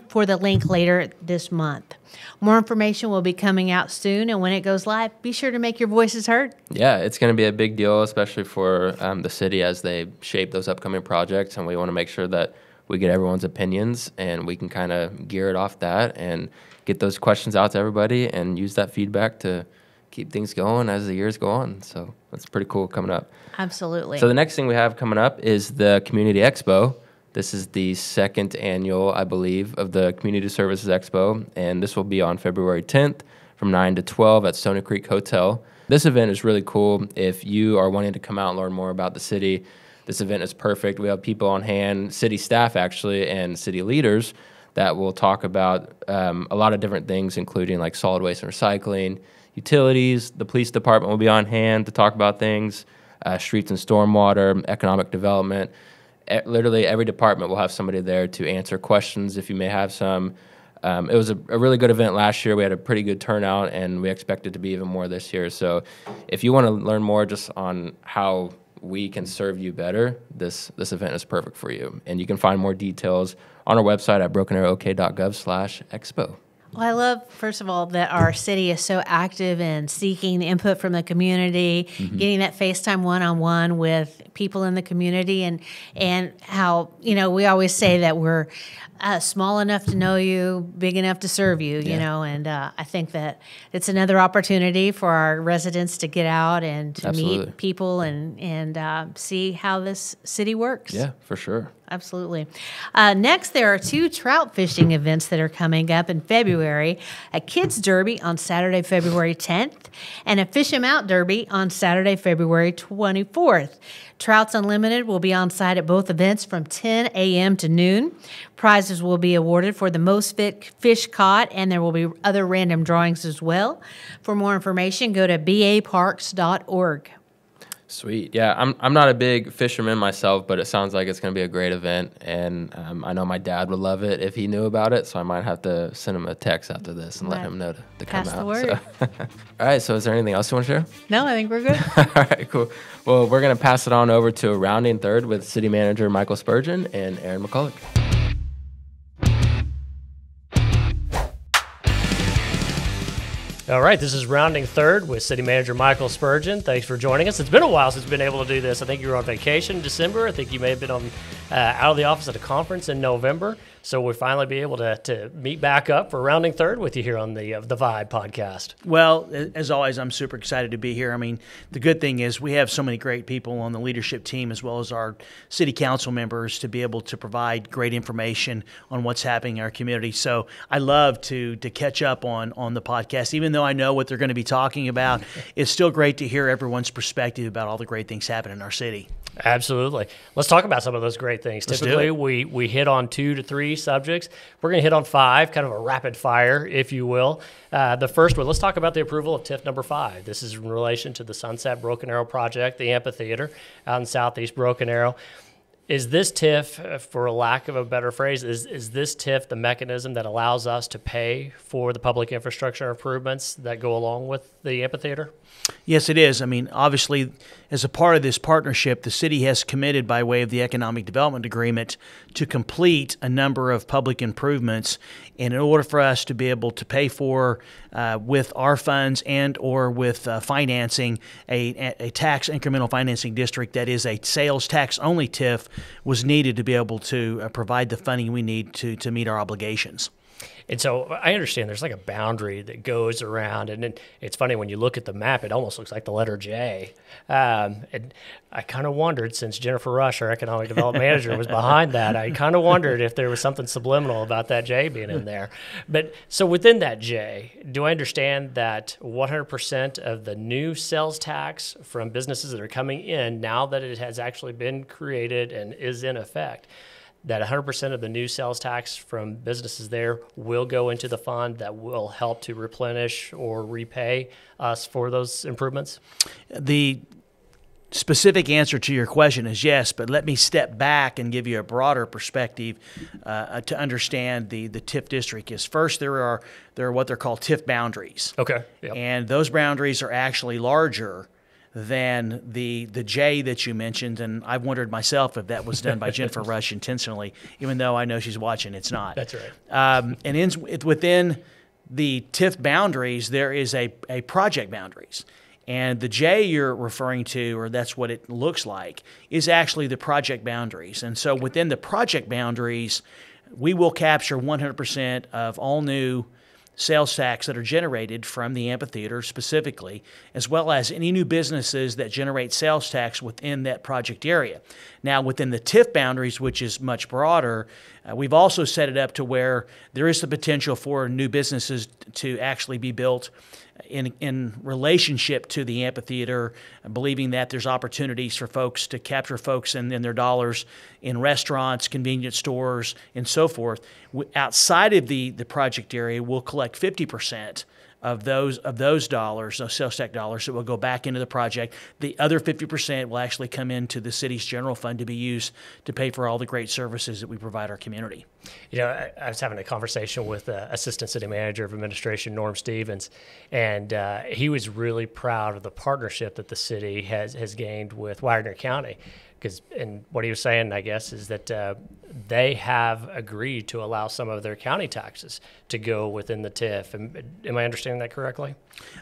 for the link later this month. More information will be coming out soon, and when it goes live, be sure to make your voices heard. Yeah, it's going to be a big deal, especially for the city as they shape those upcoming projects, and we want to make sure that we get everyone's opinions and we can kind of gear it off that and get those questions out to everybody and use that feedback to keep things going as the years go on. So that's pretty cool coming up. Absolutely. So the next thing we have coming up is the Community Expo. This is the second annual, I believe, of the Community Services Expo, and this will be on February 10th from 9 to 12 at Stony Creek Hotel. This event is really cool. If you are wanting to come out and learn more about the city, this event is perfect. We have people on hand, city staff actually, and city leaders that will talk about a lot of different things, including like solid waste and recycling, utilities. The police department will be on hand to talk about things, streets and stormwater, economic development. Literally every department will have somebody there to answer questions if you may have some. It was a really good event last year. We had a pretty good turnout, and we expect it to be even more this year. So if you want to learn more just on how we can serve you better, this event is perfect for you. And you can find more details on our website at brokenarrowok.gov/expo. Well, I love, first of all, that our city is so active in seeking input from the community, getting that FaceTime one-on-one with people in the community, and how, we always say that we're small enough to know you, big enough to serve you, and I think that it's another opportunity for our residents to get out and to meet people and see how this city works. Yeah, for sure. Absolutely. Next, there are 2 trout fishing events that are coming up in February. A Kids Derby on Saturday, February 10th, and a Fish 'em Out Derby on Saturday, February 24th. Trouts Unlimited will be on site at both events from 10 a.m. to noon. Prizes will be awarded for the most fish caught, and there will be other random drawings as well. For more information, go to baparks.org. Sweet. Yeah, I'm not a big fisherman myself, but it sounds like it's going to be a great event, and I know my dad would love it if he knew about it, so I might have to send him a text after this and let him know to come out. Pass the word. So. All right, so is there anything else you want to share? No, I think we're good. All right, cool. Well, we're going to pass it on over to a rounding third with City Manager Michael Spurgeon and Aaron McCulloch. All right, this is Rounding Third with City Manager Michael Spurgeon. Thanks for joining us. It's been a while since we've been able to do this. I think you were on vacation in December. I think you may have been on out of the office at a conference in November. So we'll finally be able to meet back up for Rounding Third with you here on the Vibe podcast. Well, as always, I'm super excited to be here. I mean, the good thing is we have so many great people on the leadership team as well as our city council members to be able to provide great information on what's happening in our community. So I love to catch up on the podcast. Even though I know what they're going to be talking about, it's still great to hear everyone's perspective about all the great things happening in our city. Absolutely. Let's talk about some of those great things. Typically, we hit on 2 to 3 subjects. We're going to hit on 5, kind of a rapid fire, if you will. The first one, let's talk about the approval of TIF number 5. This is in relation to the Sunset Broken Arrow project, the amphitheater out in southeast Broken Arrow. Is this TIF, for a lack of a better phrase, is this TIF the mechanism that allows us to pay for the public infrastructure improvements that go along with the amphitheater? Yes, it is. I mean, obviously, as a part of this partnership, the city has committed by way of the Economic Development Agreement to complete a number of public improvements. And in order for us to be able to pay for, with our funds and or with financing, a tax incremental financing district that is a sales tax only TIF was needed to be able to provide the funding we need to meet our obligations. And so I understand there's like a boundary that goes around, and it's funny when you look at the map, it almost looks like the letter J. And I kind of wondered, since Jennifer Rush, our economic development manager, was behind that, I kind of wondered if there was something subliminal about that J being in there. But so within that J, do I understand that 100% of the new sales tax from businesses that are coming in, now that it has actually been created and is in effect, that 100% of the new sales tax from businesses there will go into the fund that will help to replenish or repay us for those improvements? The specific answer to your question is yes, but let me step back and give you a broader perspective to understand the TIF district. Is first, there are what they're called TIF boundaries. Okay. Yep. And those boundaries are actually larger than the J that you mentioned, and I've wondered myself if that was done by Jennifer Rush intentionally, even though I know she's watching. It's not. That's right. And within the TIF boundaries, there is a project boundaries. And the J you're referring to, or that's what it looks like, is actually the project boundaries. And so within the project boundaries, we will capture 100% of all new sales tax that are generated from the amphitheater specifically, as well as any new businesses that generate sales tax within that project area. Now, within the TIF boundaries, which is much broader, we've also set it up to where there is the potential for new businesses to actually be built in relationship to the amphitheater, believing that there's opportunities for folks to capture folks and their dollars in restaurants, convenience stores, and so forth. Outside of the project area, we'll collect 50% of those dollars, those sales tax dollars, that will go back into the project. The other 50% will actually come into the city's general fund to be used to pay for all the great services that we provide our community. You know, I was having a conversation with Assistant City Manager of Administration, Norm Stevens, and he was really proud of the partnership that the city has gained with Wagner County. And what he was saying, I guess, is that they have agreed to allow some of their county taxes to go within the TIF. Am I understanding that correctly?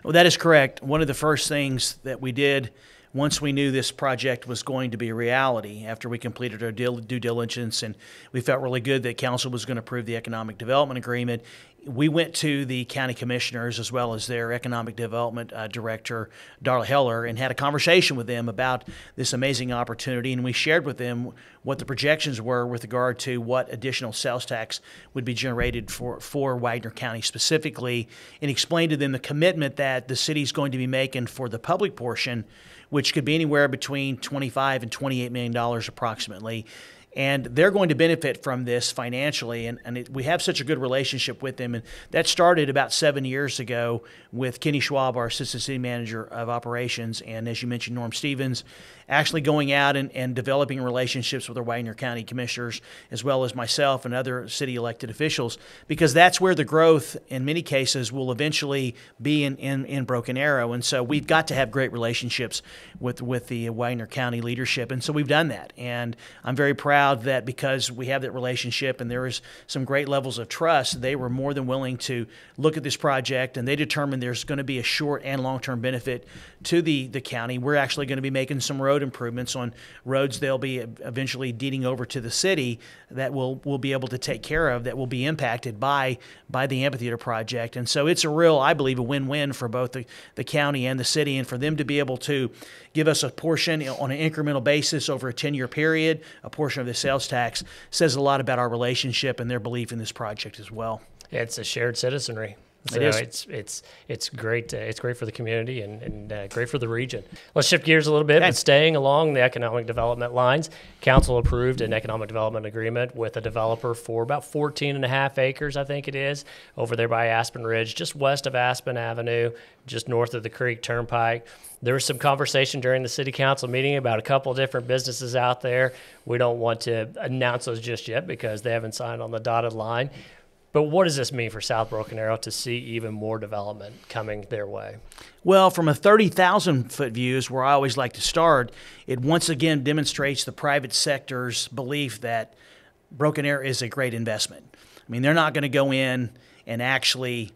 Well, that is correct. One of the first things that we did once we knew this project was going to be a reality, after we completed our due diligence and we felt really good that council was going to approve the economic development agreement, we went to the county commissioners as well as their economic development director, Darla Heller, and had a conversation with them about this amazing opportunity. And we shared with them what the projections were with regard to what additional sales tax would be generated for Wagner County specifically, and explained to them the commitment that the city's going to be making for the public portion, which could be anywhere between $25 and $28 million approximately. And they're going to benefit from this financially, and we have such a good relationship with them. And that started about 7 years ago with Kenny Schwab, our Assistant City Manager of Operations, and as you mentioned, Norm Stevens, actually going out and developing relationships with our Wagner County commissioners, as well as myself and other city elected officials, because that's where the growth, in many cases, will eventually be in Broken Arrow. And so we've got to have great relationships with the Wagner County leadership, and so we've done that. And I'm very proud proud that because we have that relationship and there is some great levels of trust, they were more than willing to look at this project, and they determined there's going to be a short and long-term benefit to the county. We're actually going to be making some road improvements on roads they'll be eventually deeding over to the city that we'll be able to take care of, that will be impacted by the amphitheater project. And so it's a real, I believe, a win-win for both the county and the city, and for them to be able to give us a portion on an incremental basis over a 10-year period, a portion of the sales tax, says a lot about our relationship and their belief in this project as well. It's a shared citizenry. So It is. It's great. It's great for the community and great for the region. Let's shift gears a little bit, but staying along the economic development lines. Council approved an economic development agreement with a developer for about 14.5 acres, I think it is, over there by Aspen Ridge, just west of Aspen Avenue, just north of the Creek Turnpike. There was some conversation during the city council meeting about a couple of different businesses out there. We don't want to announce those just yet because they haven't signed on the dotted line. But what does this mean for South Broken Arrow to see even more development coming their way? Well, from a 30,000-foot view is where I always like to start. It once again demonstrates the private sector's belief that Broken Arrow is a great investment. I mean, they're not going to go in and actually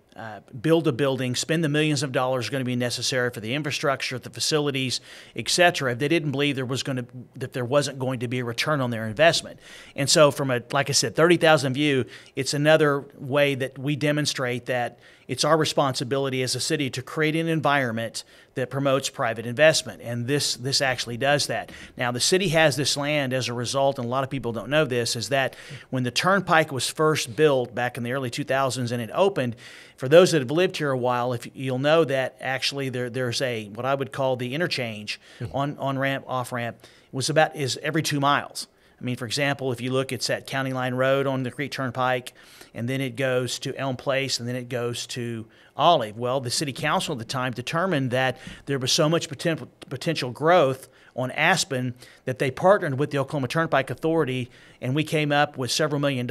build a building, spend the millions of dollars going to be necessary for the infrastructure, the facilities, et cetera, if they didn't believe that there wasn't going to be a return on their investment. And so from a, like I said, 30,000 view, it's another way that we demonstrate that it's our responsibility as a city to create an environment that promotes private investment, and this actually does that. Now, the city has this land as a result, and a lot of people don't know this, is that when the Turnpike was first built back in the early 2000s and it opened, for those that have lived here a while, you'll know that actually there's a what I would call the interchange on ramp, off ramp is every 2 miles. I mean, for example, if you look, it's at County Line Road on the Creek Turnpike, and then it goes to Elm Place, and then it goes to Olive. Well, the city council at the time determined that there was so much potential growth on Aspen that they partnered with the Oklahoma Turnpike Authority, and we came up with several $1 million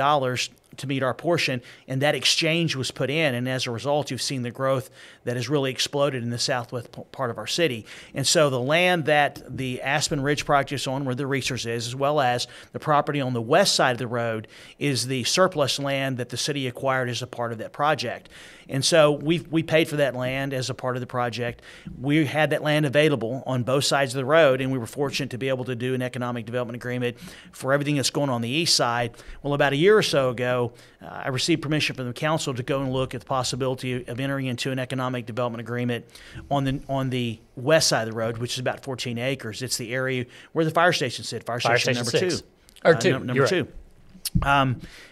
to meet our portion, and that exchange was put in, and as a result, you've seen the growth that has really exploded in the southwest part of our city. And so the land that the Aspen Ridge project is on, where the resource is, as well as the property on the west side of the road, is the surplus land that the city acquired as a part of that project. And so we paid for that land as a part of the project. We had that land available on both sides of the road, and we were fortunate to be able to do an economic development agreement for everything that's going on the east side. Well, about a year or so ago, I received permission from the council to go and look at the possibility of entering into an economic development agreement on the west side of the road, which is about 14 acres. It's the area where the fire station sits, fire station number 2. Or 2. Number 2.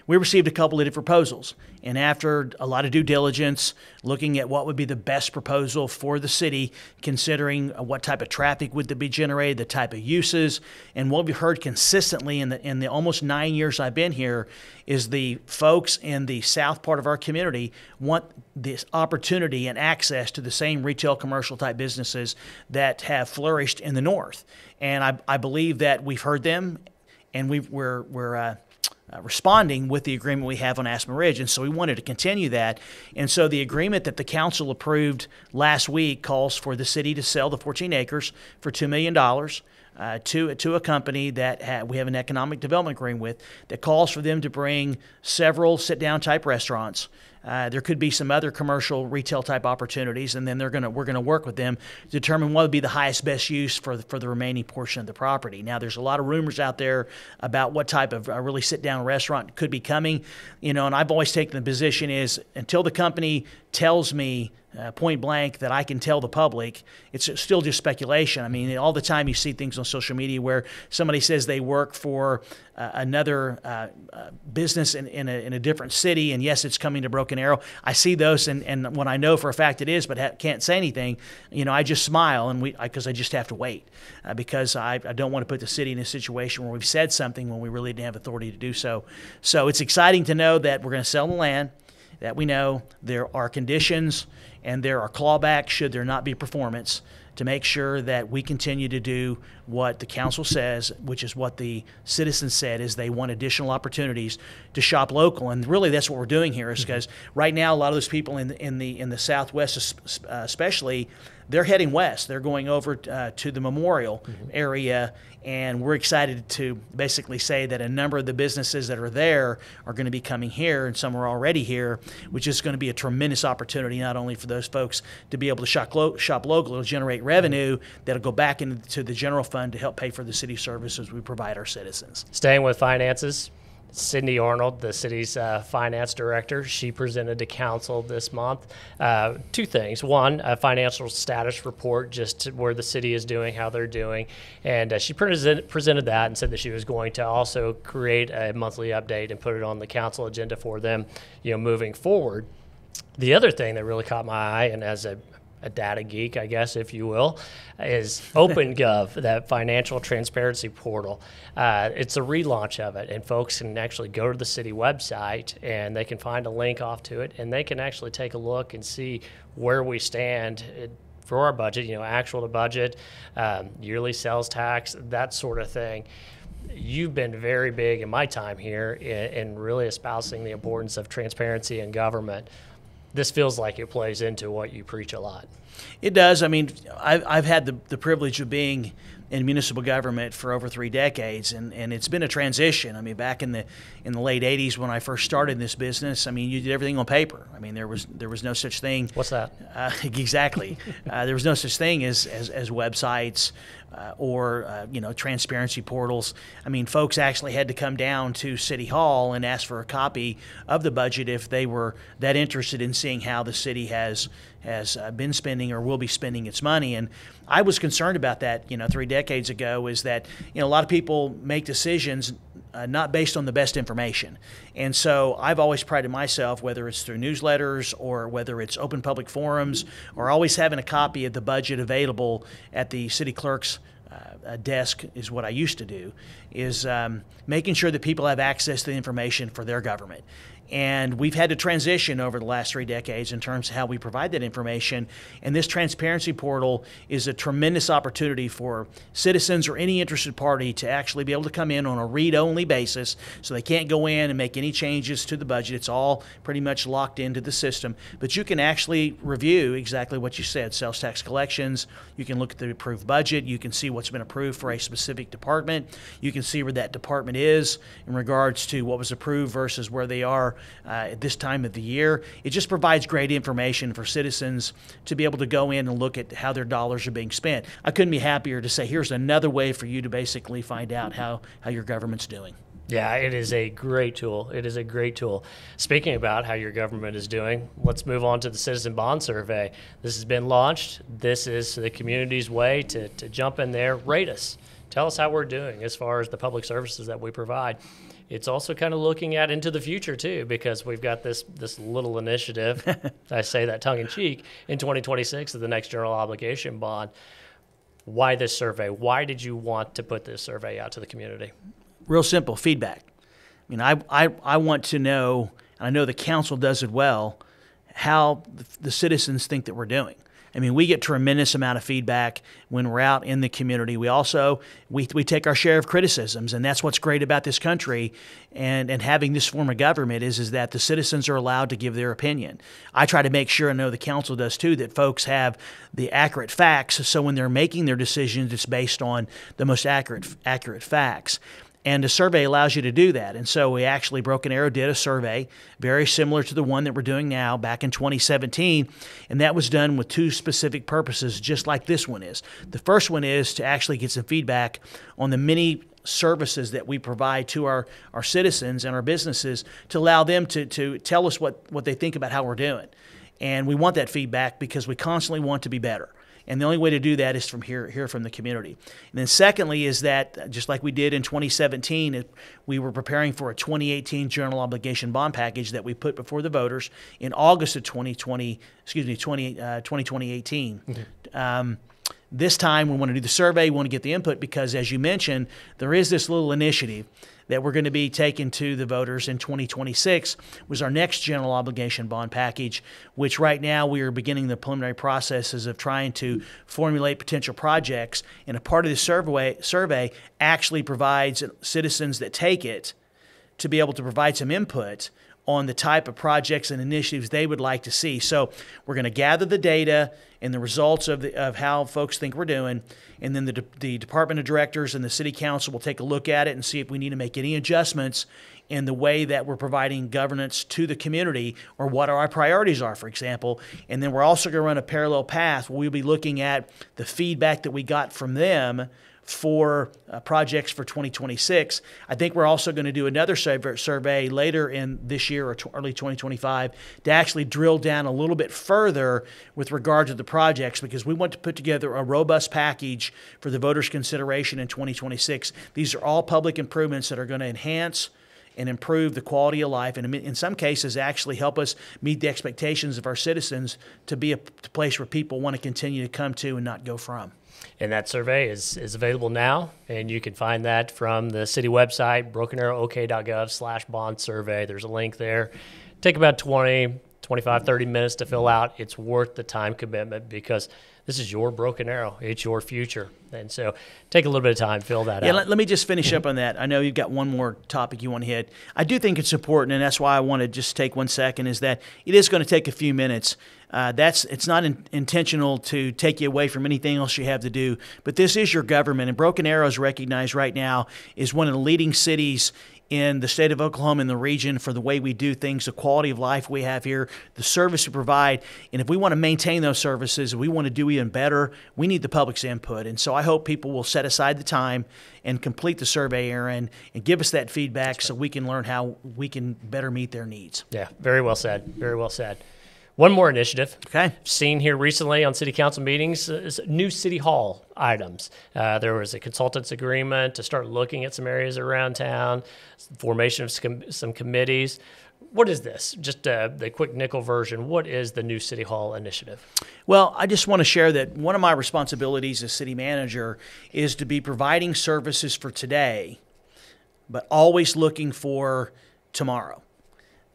We received a couple of different proposals, and after a lot of due diligence, looking at what would be the best proposal for the city, considering what type of traffic would be generated, the type of uses, and what we've heard consistently in the almost 9 years I've been here is the folks in the south part of our community want this opportunity and access to the same retail commercial type businesses that have flourished in the north. And I believe that we've heard them, and we're responding with the agreement we have on Aspen Ridge, and so we wanted to continue that. And so the agreement that the council approved last week calls for the city to sell the 14 acres for $2 million to a company that we have an economic development agreement with, that calls for them to bring several sit-down type restaurants. There could be some other commercial retail type opportunities, and then we're going to work with them to determine what would be the highest best use for the remaining portion of the property. Now, there's a lot of rumors out there about what type of really sit-down restaurant could be coming, and I've always taken the position is until the company tells me point blank that I can tell the public, it's still just speculation. I mean, all the time you see things on social media where somebody says they work for another business in a different city, and yes, it's coming to Broken Arrow. I see those, and when I know for a fact it is, but can't say anything, I just smile, and because I just have to wait, because I don't want to put the city in a situation where we've said something when we really didn't have authority to do so. So it's exciting to know that we're going to sell the land, that we know there are conditions and there are clawbacks should there not be performance, to make sure that we continue to do what the council says, which is what the citizens said, is they want additional opportunities to shop local. And really that's what we're doing here, is because right now a lot of those people in the Southwest especially, they're heading west. They're going over to the Memorial area, and we're excited to basically say that a number of the businesses that are there are going to be coming here, and some are already here, which is going to be a tremendous opportunity not only for those folks to be able to shop local, it'll generate revenue that'll go back into the general fund to help pay for the city services we provide our citizens. Staying with finances, Cindy Arnold, the city's finance director, she presented to council this month two things. One, a financial status report, just where the city is doing, how they're doing. And she presented that and said that she was going to also create a monthly update and put it on the council agenda for them, moving forward. The other thing that really caught my eye, and as a data geek, I guess, if you will, is OpenGov, that financial transparency portal. It's a relaunch of it, and folks can actually go to the city website and they can find a link off to it, and they can actually take a look and see where we stand for our budget, actual to budget, yearly sales tax, that sort of thing. You've been very big in my time here in really espousing the importance of transparency in government. This feels like it plays into what you preach a lot. It does. I mean, I've had the privilege of being in municipal government for over 3 decades, and it's been a transition. I mean, back in the late 80s when I first started in this business, I mean, you did everything on paper. I mean, there was no such thing. What's that? Exactly. There was no such thing as websites or transparency portals. I mean, folks actually had to come down to City Hall and ask for a copy of the budget if they were that interested in seeing how the city has been spending or will be spending its money. And I was concerned about that, 3 decades ago, is that, a lot of people make decisions not based on the best information. And so I've always prided myself, whether it's through newsletters or whether it's open public forums, or always having a copy of the budget available at the city clerk's desk is what I used to do, is making sure that people have access to the information for their government. And we've had to transition over the last 3 decades in terms of how we provide that information. And this transparency portal is a tremendous opportunity for citizens or any interested party to actually be able to come in on a read-only basis, so they can't go in and make any changes to the budget. It's all pretty much locked into the system. But you can actually review exactly what you said, sales tax collections. You can look at the approved budget. You can see what's been approved for a specific department. You can see where that department is in regards to what was approved versus where they are at this time of the year. It just provides great information for citizens to be able to go in and look at how their dollars are being spent. I couldn't be happier to say, here's another way for you to basically find out how your government's doing. Yeah, it is a great tool. It is a great tool. Speaking about how your government is doing, let's move on to the Citizen Bond Survey. This has been launched. This is the community's way to jump in there, rate us. Tell us how we're doing as far as the public services that we provide. It's also kind of looking at into the future too, because we've got this little initiative, I say that tongue in cheek, in 2026 of the next general obligation bond. Why this survey? Why did you want to put this survey out to the community? Real simple, feedback. I mean, I want to know, and I know the council does it well, how the citizens think that we're doing. I mean, we get tremendous amount of feedback when we're out in the community. We also, we take our share of criticisms, and that's what's great about this country and having this form of government is that the citizens are allowed to give their opinion. I try to make sure, I know the council does too, that folks have the accurate facts, so when they're making their decisions, it's based on the most accurate facts. And the survey allows you to do that. And so we actually, Broken Arrow did a survey very similar to the one that we're doing now back in 2017. And that was done with 2 specific purposes, just like this one is. The first one is to actually get some feedback on the many services that we provide to our citizens and our businesses to allow them to tell us what they think about how we're doing. And we want that feedback because we constantly want to be better. And the only way to do that is from hear from the community. And then secondly is that, just like we did in 2017, we were preparing for a 2018 general obligation bond package that we put before the voters in August of 2018. Mm-hmm. This time we want to do the survey, we want to get the input because, as you mentioned, there is this little initiative that we're going to be taking to the voters in 2026 was our next general obligation bond package, which right now we are beginning the preliminary processes of trying to formulate potential projects. And a part of the survey actually provides citizens that take it to be able to provide some input on the type of projects and initiatives they would like to see. So we're going to gather the data and the results of how folks think we're doing, and then the department of directors and the city council will take a look at it and see if we need to make any adjustments in the way that we're providing governance to the community, or what our priorities are, for example. And then we're also going to run a parallel path where we'll be looking at the feedback that we got from them for projects for 2026. I think we're also going to do another survey later in this year or early 2025 to actually drill down a little bit further with regard to the projects, because we want to put together a robust package for the voters' consideration in 2026. These are all public improvements that are going to enhance and improve the quality of life, and in some cases actually help us meet the expectations of our citizens to be a place where people want to continue to come to and not go from. And that survey is available now, and you can find that from the city website, brokenarrowok.gov/bond survey. There's a link there. Take about 20, 25, 30 minutes to fill out. It's worth the time commitment, because this is your Broken Arrow. It's your future. And so take a little bit of time, fill that out. Let me just finish up on that. I know you've got one more topic you want to hit. I do think it's important, and that's why I want to just take 1 second, is that it is going to take a few minutes. It's not intentional to take you away from anything else you have to do, but this is your government, and Broken Arrow is recognized right now as one of the leading cities in the state of Oklahoma and the region for the way we do things, the quality of life we have here, the service we provide. And if we want to maintain those services, we want to do even better, we need the public's input. And so I hope people will set aside the time and complete the survey, Aaron, and give us that feedback so we can learn how we can better meet their needs. Yeah, very well said. Very well said. One more initiative. Okay. Seen here recently on city council meetings is new city hall items. There was a consultants agreement to start looking at some areas around town, formation of some committees. What is this? Just the quick nickel version. What is the new city hall initiative? Well, I just want to share that one of my responsibilities as city manager is to be providing services for today, but always looking for tomorrow,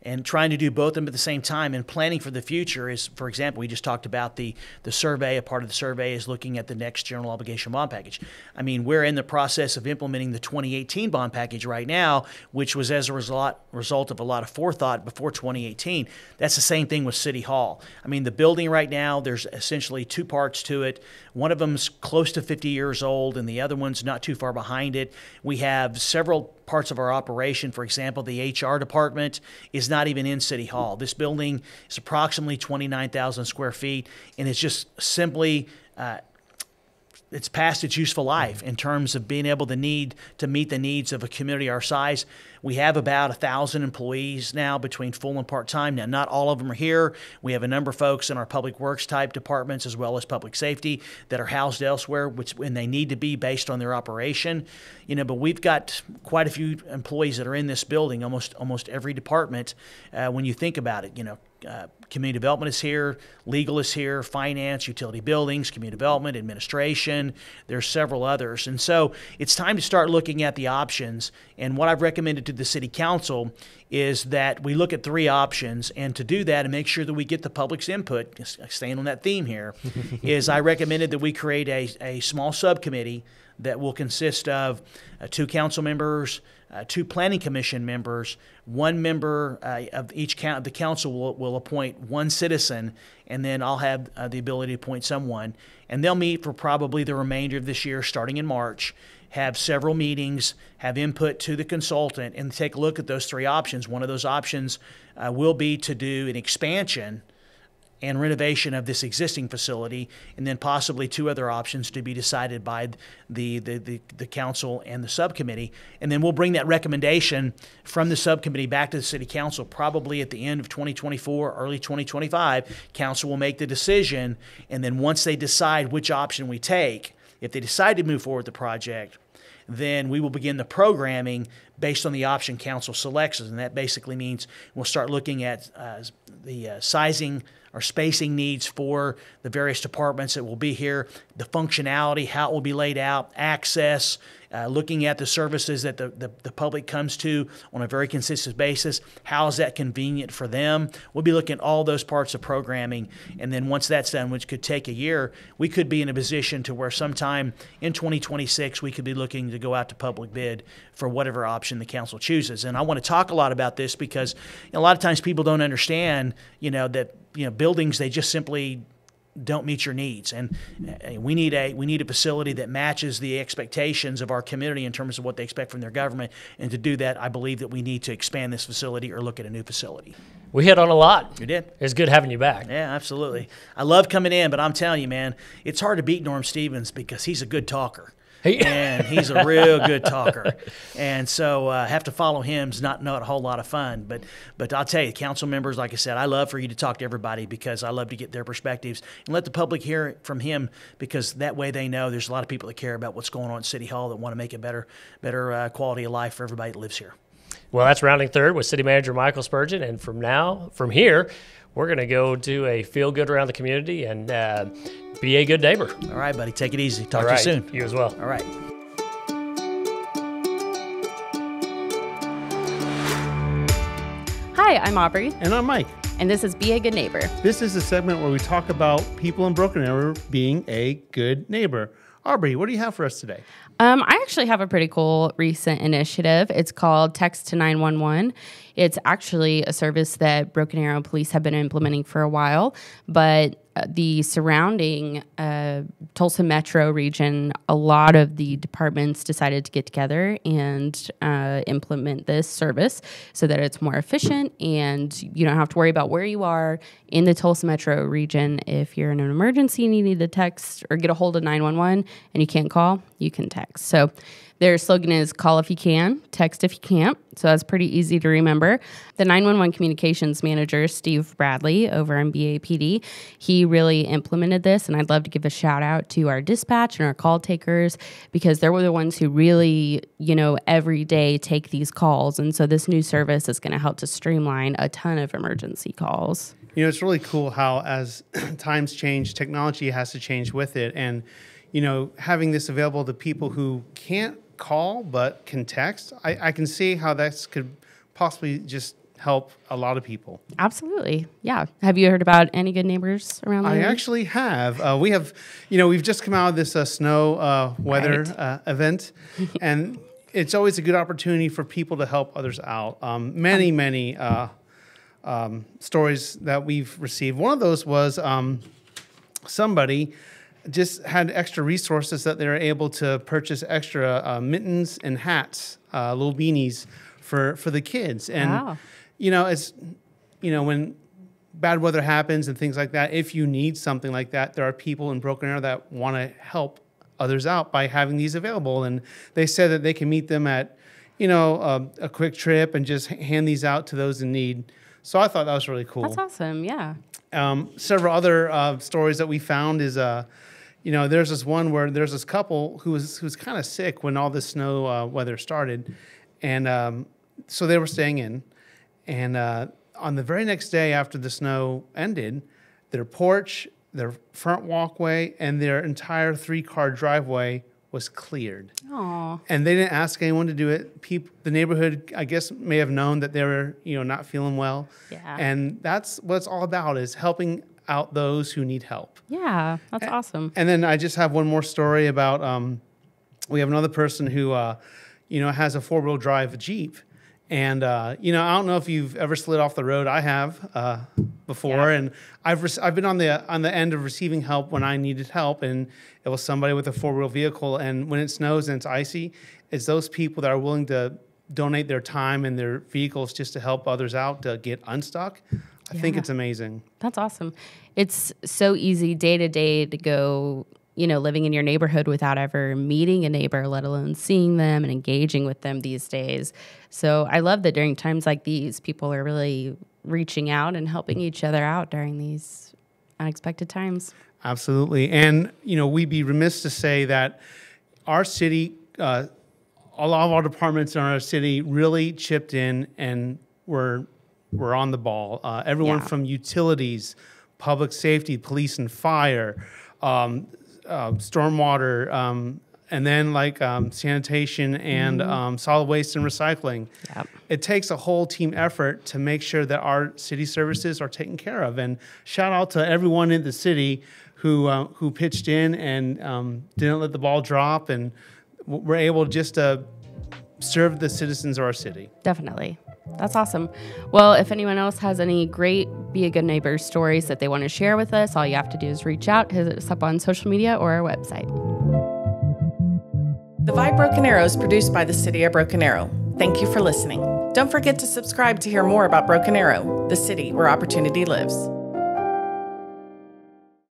and trying to do both of them at the same time. And planning for the future is, for example, we just talked about the survey. A part of the survey is looking at the next general obligation bond package. I mean, we're in the process of implementing the 2018 bond package right now, which was as a result of a lot of forethought before 2018. That's the same thing with City Hall. I mean, the building right now, there's essentially two parts to it. One of them's close to 50 years old, and the other one's not too far behind it. We have several parts of our operation. For example, the HR department is not even in City Hall. This building is approximately 29,000 square feet, and it's just simply it's past its useful life in terms of being able to meet the needs of a community our size. We have about 1,000 employees now between full and part-time. Now, not all of them are here. We have a number of folks in our public works type departments as well as public safety that are housed elsewhere, when they need to be based on their operation. But we've got quite a few employees that are in this building, almost every department. When you think about it, community development is here, legal is here, finance, utility buildings, community development, administration. There's several others. And so it's time to start looking at the options. And what I've recommended to the city council is that we look at 3 options. And to do that and make sure that we get the public's input, staying on that theme here, is I recommended that we create a small subcommittee that will consist of 2 council members, 2 planning commission members, 1 member of each the council will appoint 1 citizen, and then I'll have the ability to appoint someone. And they'll meet for probably the remainder of this year, starting in March, have several meetings, have input to the consultant, and take a look at those 3 options. One of those options will be to do an expansion and renovation of this existing facility, and then possibly 2 other options to be decided by the council and the subcommittee. And then we'll bring that recommendation from the subcommittee back to the city council probably at the end of 2024, early 2025. Council will make the decision, and then once they decide which option we take, if they decide to move forward with the project, then we will begin the programming based on the option council selects. And that basically means we'll start looking at the sizing or spacing needs for the various departments that will be here, the functionality, how it will be laid out, access, looking at the services that the public comes to on a very consistent basis. How is that convenient for them? We'll be looking at all those parts of programming, and then once that's done, which could take a year, we could be in a position to where sometime in 2026 we could be looking to go out to public bid for whatever option the council chooses. And I want to talk a lot about this because a lot of times people don't understand, that buildings, they just simply don't meet your needs, and we need a facility that matches the expectations of our community in terms of what they expect from their government. And to do that, I believe that we need to expand this facility or look at a new facility. We hit on a lot. You did. It's good having you back. Yeah, absolutely. I love coming in, but I'm telling you, man, it's hard to beat Norm Stevens because he's a good talker. And he's a real good talker. And so have to follow him is not a whole lot of fun. But I'll tell you, council members, like I said, I love for you to talk to everybody because I love to get their perspectives and let the public hear it from him, because that way they know there's a lot of people that care about what's going on at City Hall that want to make a better quality of life for everybody that lives here. Well, that's Rounding Third with City Manager Michael Spurgeon. And from here, we're going to go do a feel good around the community and be a good neighbor. All right, buddy. Take it easy. Talk to you soon. You as well. All right. Hi, I'm Aubrey. And I'm Mike. And this is Be a Good Neighbor. This is a segment where we talk about people in Broken Arrow being a good neighbor. Aubrey, what do you have for us today? I actually have a pretty cool recent initiative. It's called Text to 911. It's actually a service that Broken Arrow Police have been implementing for a while, but the surrounding Tulsa metro region, a lot of the departments decided to get together and implement this service so that it's more efficient and you don't have to worry about where you are in the Tulsa metro region. If you're in an emergency and you need to text or get a hold of 911 and you can't call, you can text. So their slogan is call if you can, text if you can't. So that's pretty easy to remember. The 911 communications manager, Steve Bradley, over in BAPD, he really implemented this. And I'd love to give a shout out to our dispatch and our call takers because they were the ones who really, every day take these calls. And so this new service is going to help to streamline a ton of emergency calls. It's really cool how as times change, technology has to change with it. And, having this available to people who can't call but can text, I can see how that could possibly just help a lot of people. Absolutely. Yeah. Have you heard about any good neighbors around the area? I actually have. We have, we've just come out of this snow weather event, and it's always a good opportunity for people to help others out. Many stories that we've received. One of those was somebody just had extra resources that they were able to purchase extra mittens and hats, little beanies for the kids. And, wow. It's, when bad weather happens and things like that, if you need something like that, there are people in Broken Arrow that want to help others out by having these available. And they said that they can meet them at, a quick trip and just hand these out to those in need. So I thought that was really cool. That's awesome. Yeah. Several other stories that we found is, there's this one where there's this couple who was kind of sick when all this snow weather started. And so they were staying in. And on the very next day after the snow ended, their porch, their front walkway, and their entire 3-car driveway was cleared. Aww. And they didn't ask anyone to do it. The neighborhood, I guess, may have known that they were, not feeling well. Yeah. And that's what it's all about, is helping out those who need help. Yeah, that's awesome. And then I just have one more story about, we have another person who, has a 4-wheel drive Jeep. And, I don't know if you've ever slid off the road. I have before. Yeah. And I've been on the end of receiving help when I needed help. And it was somebody with a 4-wheel vehicle. And when it snows and it's icy, it's those people that are willing to donate their time and their vehicles just to help others out to get unstuck. I think it's amazing. That's awesome. It's so easy day to day to go, living in your neighborhood without ever meeting a neighbor, let alone seeing them and engaging with them these days. So I love that during times like these, people are really reaching out and helping each other out during these unexpected times. Absolutely. And, we'd be remiss to say that our city, a lot of our departments in our city really chipped in and were on the ball. Everyone from utilities, public safety, police and fire, stormwater, and then like sanitation and solid waste and recycling. Yep. It takes a whole team effort to make sure that our city services are taken care of. And shout out to everyone in the city who pitched in and didn't let the ball drop, and were able just to serve the citizens of our city. Definitely. That's awesome. Well, if anyone else has any great Be a Good Neighbor stories that they want to share with us, all you have to do is reach out, hit us up on social media or our website. The Vibe Broken Arrow is produced by the City of Broken Arrow. Thank you for listening. Don't forget to subscribe to hear more about Broken Arrow, the city where opportunity lives.